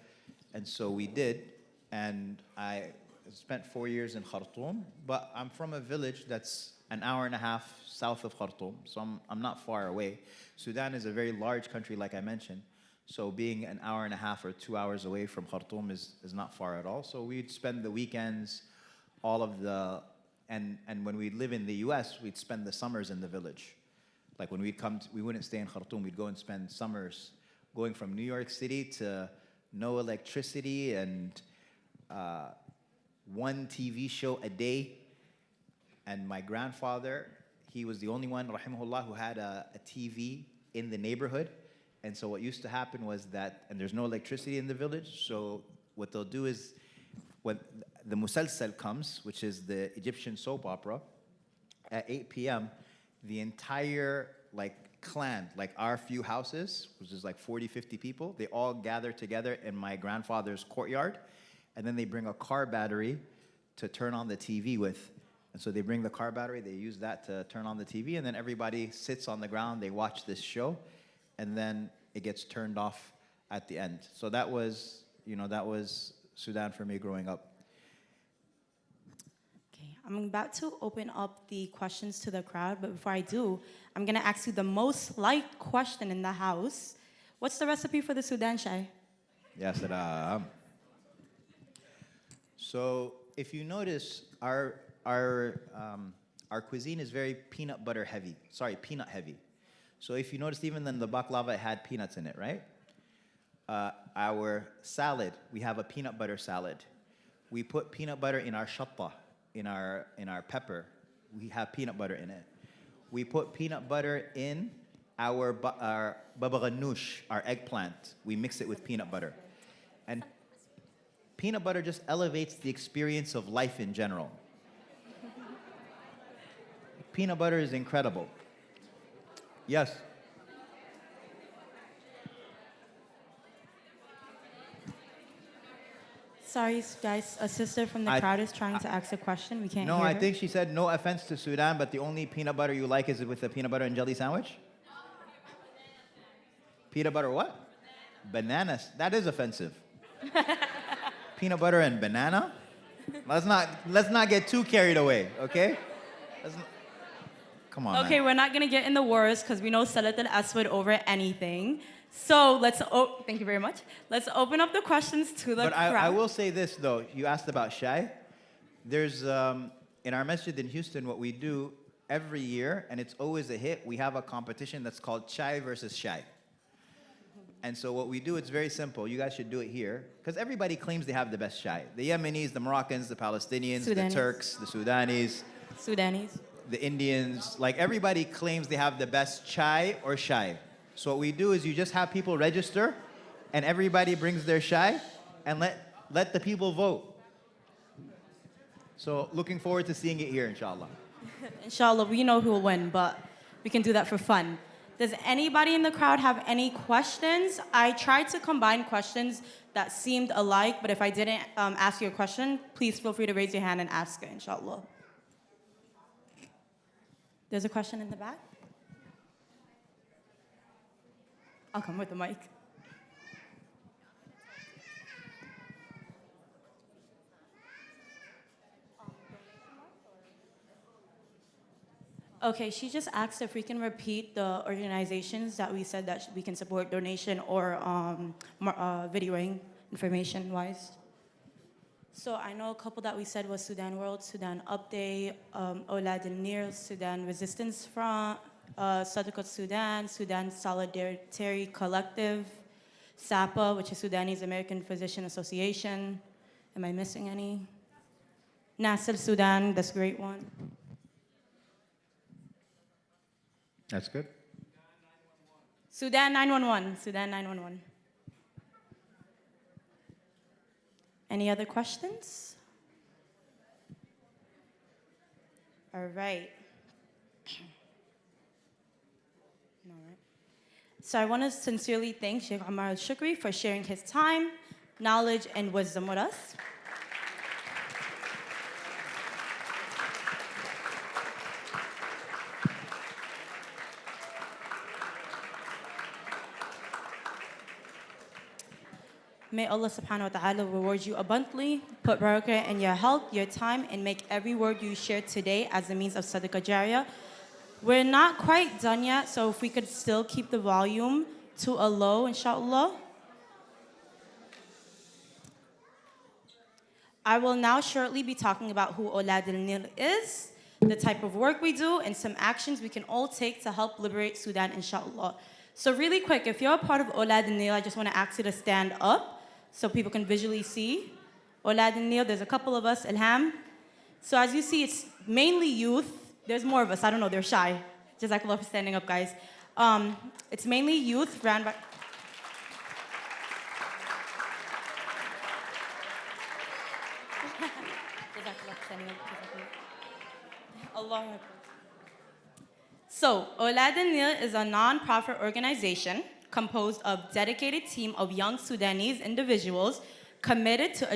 And so we did, and I spent 4 years in Khartoum, but I'm from a village that's an hour and a half south of Khartoum, so I'm not far away. Sudan is a very large country, like I mentioned, so being an hour and a half or 2 hours away from Khartoum is not far at all. So we'd spend the weekends, and when we'd live in the US, we'd spend the summers in the village. Like when we'd come, we wouldn't stay in Khartoum, we'd go and spend summers going from New York City to no electricity and one TV show a day And my grandfather, he was the only one, rahimahullah, who had a TV in the neighborhood. And so what used to happen was that, and there's no electricity in the village, so what they'll do is, when the musalsal comes, which is the Egyptian soap opera, at 8 p.m., the entire clan, our few houses, which is 40, 50 people, they all gather together in my grandfather's courtyard, and then they bring a car battery to turn on the TV with. And so they bring the car battery, they use that to turn on the TV, and then everybody sits on the ground, they watch this show, and then it gets turned off at the end. So that was Sudan for me growing up. Okay, I'm about to open up the questions to the crowd, but before I do, I'm gonna ask you the most liked question in the house. What's the recipe for the Sudan chai? Yes, salam. So if you notice, our cuisine is very peanut heavy. So if you notice, even in the baklava, it had peanuts in it, right? Our salad, we have a peanut butter salad. We put peanut butter in our shatta, in our pepper. We have peanut butter in it. We put peanut butter in our baba ganoush, our eggplant. We mix it with peanut butter. And peanut butter just elevates the experience of life in general. Peanut butter is incredible. Yes. Sorry, guys, a sister from the crowd is trying to ask a question. We can't No, hear I her. think she said no offense to Sudan, but the only peanut butter you like is with the peanut butter and jelly sandwich? Peanut butter what? Bananas. That is offensive. Peanut butter and banana? Let's not get too carried away, okay? Come on, Okay, man. we're not gonna get in the wars because we know Salat al-Aswad over anything. So thank you very much. Let's open up the questions to the But crowd. I will say this, though. You asked about shai. There's, in our masjid in Houston, what we do every year, and it's always a hit, we have a competition that's called chai versus shai. And so what we do, it's very simple. You guys should do it here, because everybody claims they have the best shai. The Yemenis, the Moroccans, the Palestinians, Sudanese. the Turks, the Sudanese, Sudanese. the Indians. Everybody claims they have the best chai or shai. So what we do is you just have people register, and everybody brings their shai, and let the people vote. So looking forward to seeing it here, inshallah. Inshallah, we know who will win, but we can do that for fun. Does anybody in the crowd have any questions? I tried to combine questions that seemed alike, but if I didn't ask you a question, please feel free to raise your hand and ask it, inshallah. There's a question in the back. I'll come with the mic. Okay, she just asked if we can repeat the organizations that we said that we can support donation or videoing information-wise. So I know a couple that we said was Sudan World, Sudan Update, Olad al-Nil, Sudan Resistance Front, Sadaqat Sudan, Sudan Solidarity Collective, SAPA, which is Sudanese American Physician Association. Am I missing any? Nasser Sudan, that's a great one. That's good. Sudan 911, Sudan 911. Any other questions? All right. All right. So I want to sincerely thank Sheikh Ammar AlShukry for sharing his time, knowledge, and wisdom with us. May Allah subhanahu wa ta'ala reward you abundantly, put barakah in your health, your time, and make every word you share today as a means of sadaqah jariyah. We're not quite done yet, so if we could still keep the volume to a low, inshallah. I will now shortly be talking about who Olad al-Nil is, the type of work we do, and some actions we can all take to help liberate Sudan, inshallah. So really quick, if you're a part of Olad al-Nil, I just want to ask you to stand up so people can visually see. Olad al-Nil, there's a couple of us, Ilham. So as you see, it's mainly youth. There's more of us. I don't know. They're shy. Jazakallah for standing up, guys. It's mainly youth ran by... Jazakallah for standing up. Allah Akbar. So, Aulad Nile is a non-profit organization composed of dedicated team of young Sudanese individuals committed to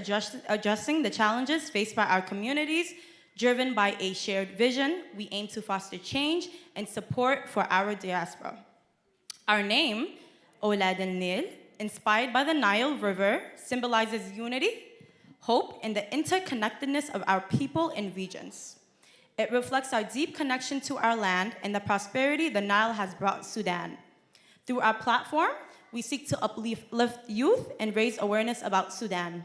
addressing the challenges faced by our communities, driven by a shared vision. We aim to foster change and support for our diaspora. Our name, Aulad Nile, inspired by the Nile River, symbolizes unity, hope, and the interconnectedness of our people and regions. It reflects our deep connection to our land and the prosperity the Nile has brought Sudan. Through our platform, we seek to uplift youth and raise awareness about Sudan.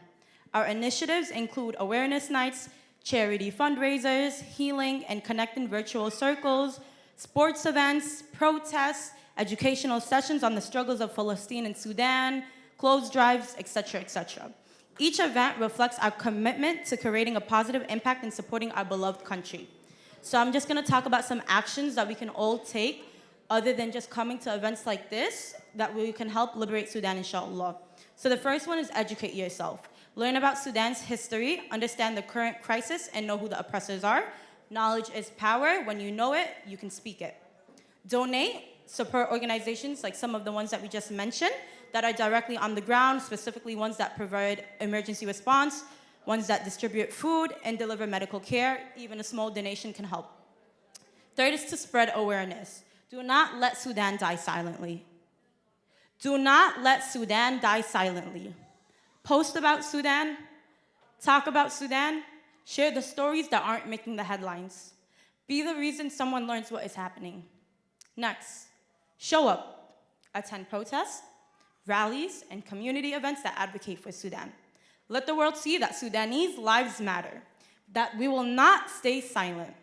Our initiatives include awareness nights, charity fundraisers, healing and connecting virtual circles, sports events, protests, educational sessions on the struggles of Palestine and Sudan, clothes drives, etc., etc. Each event reflects our commitment to creating a positive impact and supporting our beloved country. So I'm just gonna talk about some actions that we can all take other than just coming to events like this, that we can help liberate Sudan, inshallah. So the first one is educate yourself. Learn about Sudan's history, understand the current crisis, and know who the oppressors are. Knowledge is power. When you know it, you can speak it. Donate, support organizations like some of the ones that we just mentioned that are directly on the ground, specifically ones that provide emergency response, ones that distribute food and deliver medical care. Even a small donation can help. Third is to spread awareness. Do not let Sudan die silently. Do not let Sudan die silently. Post about Sudan, talk about Sudan, share the stories that aren't making the headlines. Be the reason someone learns what is happening. Next, show up. Attend protests, rallies, and community events that advocate for Sudan. Let the world see that Sudanese lives matter, that we will not stay silent.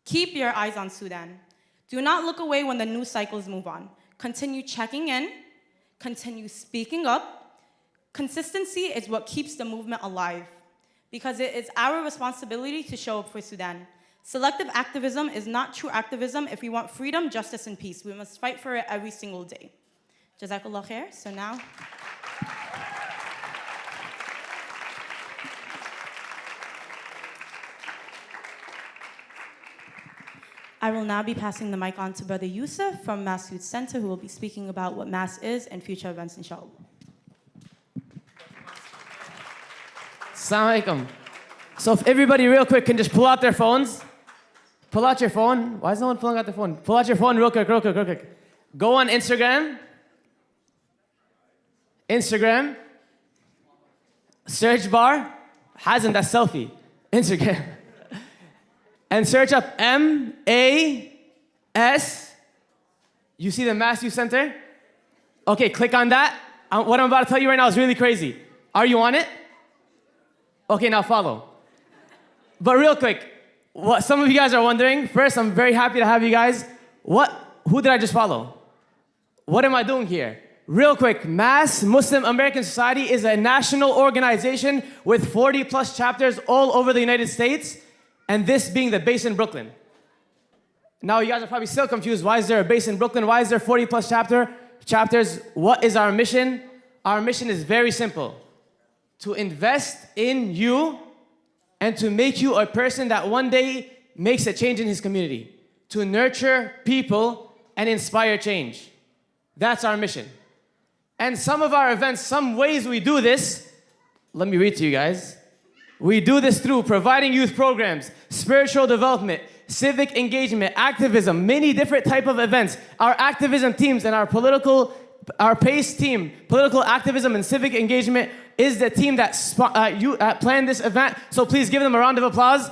Keep your eyes on Sudan. Do not look away when the news cycles move on. Continue checking in, continue speaking up. Consistency is what keeps the movement alive, because it is our responsibility to show up for Sudan. Selective activism is not true activism. If we want freedom, justice, and peace, we must fight for it every single day. Jazakallah khair. So now, I will now be passing the mic on to Brother Yusuf from Mass Youth Center, who will be speaking about what Mass is and future events, inshallah. Assalamu alaikum. So if everybody real quick can just pull out their phones. Pull out your phone. Why is no one pulling out their phone? Pull out your phone real quick, real quick, real quick. Go on Instagram. Instagram. Search bar. Hazan, that's selfie. Instagram. And search up M-A-S. You see the Mass Youth Center? Okay, click on that. What I'm about to tell you right now is really crazy. Are you on it? Okay, now follow. But real quick, what some of you guys are wondering, first, I'm very happy to have you guys. Who did I just follow? What am I doing here? Real quick, Mass Muslim American Society is a national organization with 40 plus chapters all over the United States, and this being the base in Brooklyn. Now you guys are probably still confused. Why is there a base in Brooklyn? Why is there 40 plus chapters? What is our mission? Our mission is very simple. To invest in you and to make you a person that one day makes a change in his community. To nurture people and inspire change. That's our mission. And some of our events, some ways we do this, let me read to you guys. We do this through providing youth programs, spiritual development, civic engagement, activism, many different type of events. Our activism teams and our PACE team, political activism and civic engagement, is the team that planned this event. So please give them a round of applause.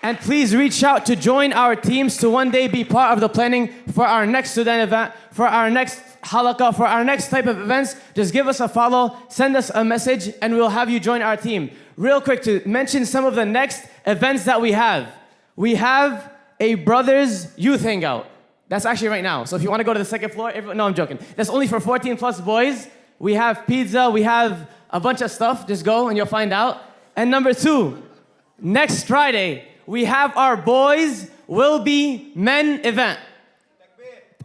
And please reach out to join our teams to one day be part of the planning for our next Sudan event, for our next halaqah, for our next type of events. Just give us a follow, send us a message, and we'll have you join our team. Real quick, to mention some of the next events that we have. We have a Brothers Youth Hangout. That's actually right now. So if you want to go to the second floor, no, I'm joking. That's only for 14 plus boys. we have pizza, we have a bunch of stuff. Just go and you'll find out. And number 2, next Friday, we have our Boys Will Be Men event.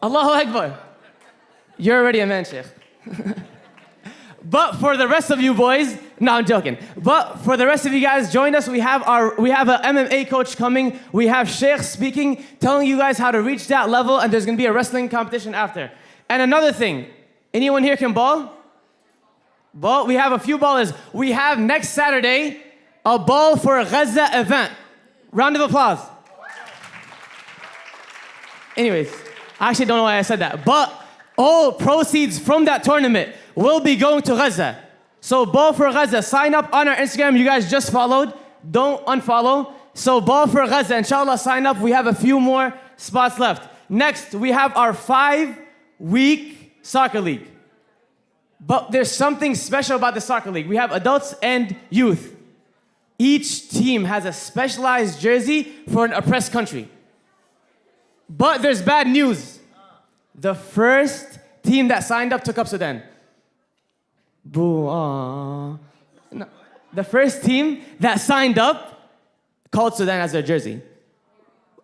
Allahu Akbar. You're already a man, Sheikh. But for the rest of you boys, no, I'm joking. But for the rest of you guys, join us. We have an MMA coach coming. We have Sheikh speaking, telling you guys how to reach that level, and there's gonna be a wrestling competition after. And another thing, anyone here can ball? Ball? We have a few ballers. We have next Saturday a Ball for Gaza event. Round of applause. Anyways, I actually don't know why I said that, but all proceeds from that tournament will be going to Gaza. So Ball for Gaza, sign up on our Instagram. You guys just followed. Don't unfollow. So Ball for Gaza, inshallah, sign up. We have a few more spots left. Next, we have our 5-week soccer league. But there's something special about the soccer league. We have adults and youth. Each team has a specialized jersey for an oppressed country. But there's bad news. The first team that signed up took up Sudan. Boo, no. The first team that signed up called Sudan as their jersey.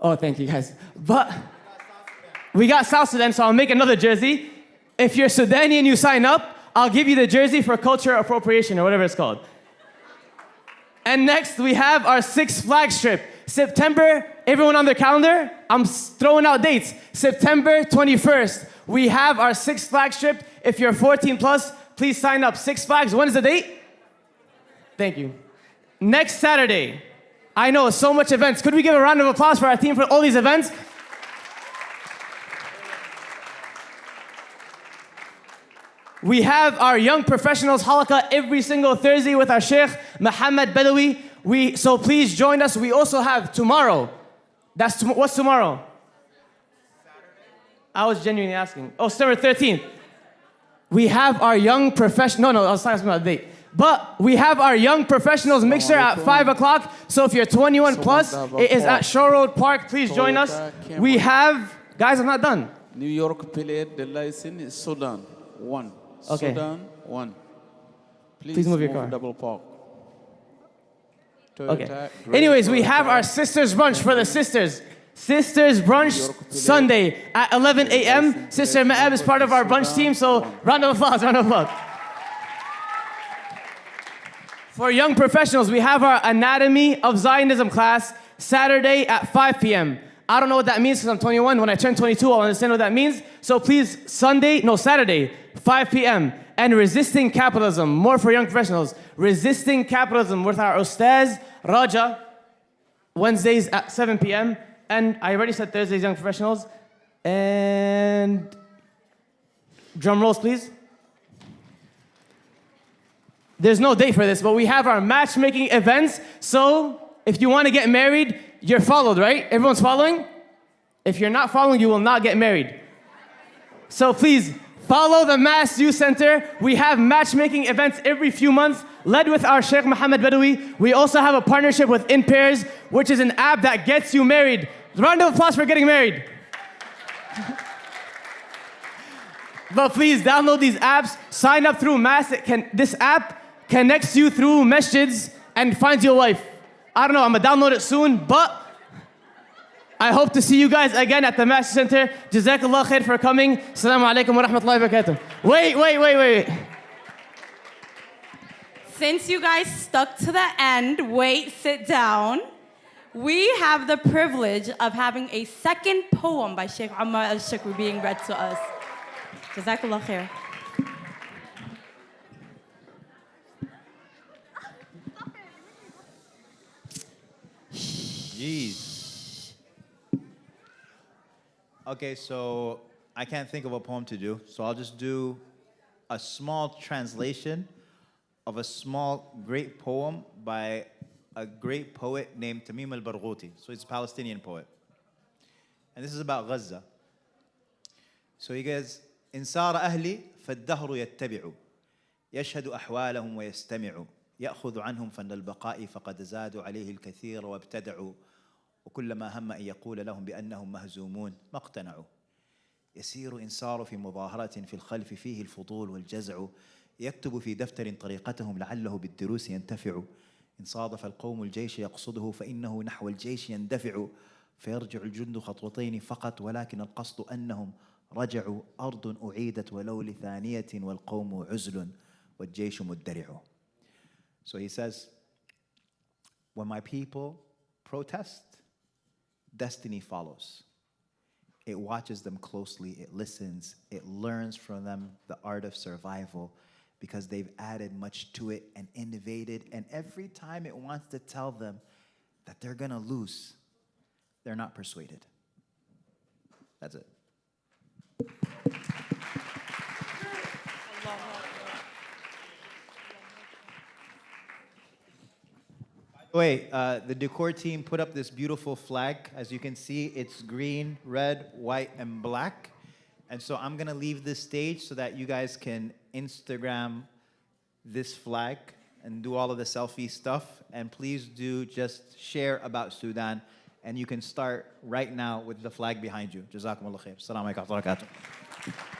Oh, thank you guys. But we got South Sudan, so I'll make another jersey. If you're Sudani and you sign up, I'll give you the jersey for culture appropriation or whatever it's called. And next, we have our Six Flags trip. September, everyone on their calendar, I'm throwing out dates. September 21st, we have our Six Flags trip. If you're 14 plus, please sign up. Six Flags, when is the date? Thank you. Next Saturday. I know, so much events. Could we give a round of applause for our team for all these events? We have our Young Professionals Halaqah every single Thursday with our Sheikh, Muhammad Badawi. So please join us. We also have tomorrow. What's tomorrow? I was genuinely asking. Oh, September 13th. We have our Young Professionals. No, I was talking about the date. But we have our Young Professionals mixer at 5 o'clock. So if you're 21 plus, it is at Shore Road Park. Please join us. We have, guys, I'm not done. New York played the license is Sudan 1. Okay. Sudan 1. Please move your car. Double park. Okay. Anyways, we have our Sisters Brunch for the sisters. Sisters Brunch Sunday at 11 a.m. Sister Ma'ab is part of our brunch team, so round of applause, round of applause. For Young Professionals, we have our Anatomy of Zionism class Saturday at 5 p.m. I don't know what that means because I'm 21. When I turn 22, I'll understand what that means. So please, Saturday, 5 p.m. And Resisting Capitalism, more for Young Professionals. Resisting Capitalism with our Ustaz Raja, Wednesdays at 7 p.m. And I already said Thursdays, Young Professionals. And drum rolls, please. There's no date for this, but we have our matchmaking events. So if you want to get married, you're followed, right? Everyone's following? If you're not following, you will not get married. So please, follow the Mass Youth Center. We have matchmaking events every few months, led with our Sheikh Muhammad Badawi. We also have a partnership with In Pairs, which is an app that gets you married. Round of applause for getting married. But please download these apps, sign up through Mass. This app connects you through masjids and finds your wife. I don't know, I'm gonna download it soon, but I hope to see you guys again at the Mass Center. Jazakallah khair for coming. Assalamu alaikum wa rahmatullahi wa barakatuh. Wait. Since you guys stuck to the end, sit down. We have the privilege of having a second poem by Sheikh Ammar AlShukry being read to us. Jazakallah khair. Jeez. Okay, so I can't think of a poem to do, so I'll just do a small translation of a small great poem by a great poet named Tamim al-Barghouti. So he's a Palestinian poet. And this is about Gaza. So he goes, إن صار أهلي فالدهر يتبع يشهد أحوالهم ويستمع يأخذ عنهم فن البقاء فقد زادوا عليه الكثير وابتدعوا وكلما هم أن يقول لهم بأنهم مهزومون ما اقتنعوا يسير إنصار في مظاهرة في الخلف فيه الفضول والجزع يكتب في دفتر طريقتهم لعله بالدروس ينتفع إن صادف القوم الجيش يقصده فإنه نحو الجيش يندفع فيرجع الجند خطوتين فقط ولكن القصد أنهم رجعوا أرض أعيدت ولو لثانية والقوم عزل والجيش مدرع. So he says, when my people protest, destiny follows. It watches them closely, it listens, it learns from them the art of survival because they've added much to it and innovated. And every time it wants to tell them that they're gonna lose, they're not persuaded. That's it. Wait, the decor team put up this beautiful flag. As you can see, it's green, red, white, and black. And so I'm gonna leave this stage so that you guys can Instagram this flag and do all of the selfie stuff. And please do just share about Sudan. And you can start right now with the flag behind you. Jazakumullah khair. Assalamu alaikum wa rahmatullahi wa barakatuh.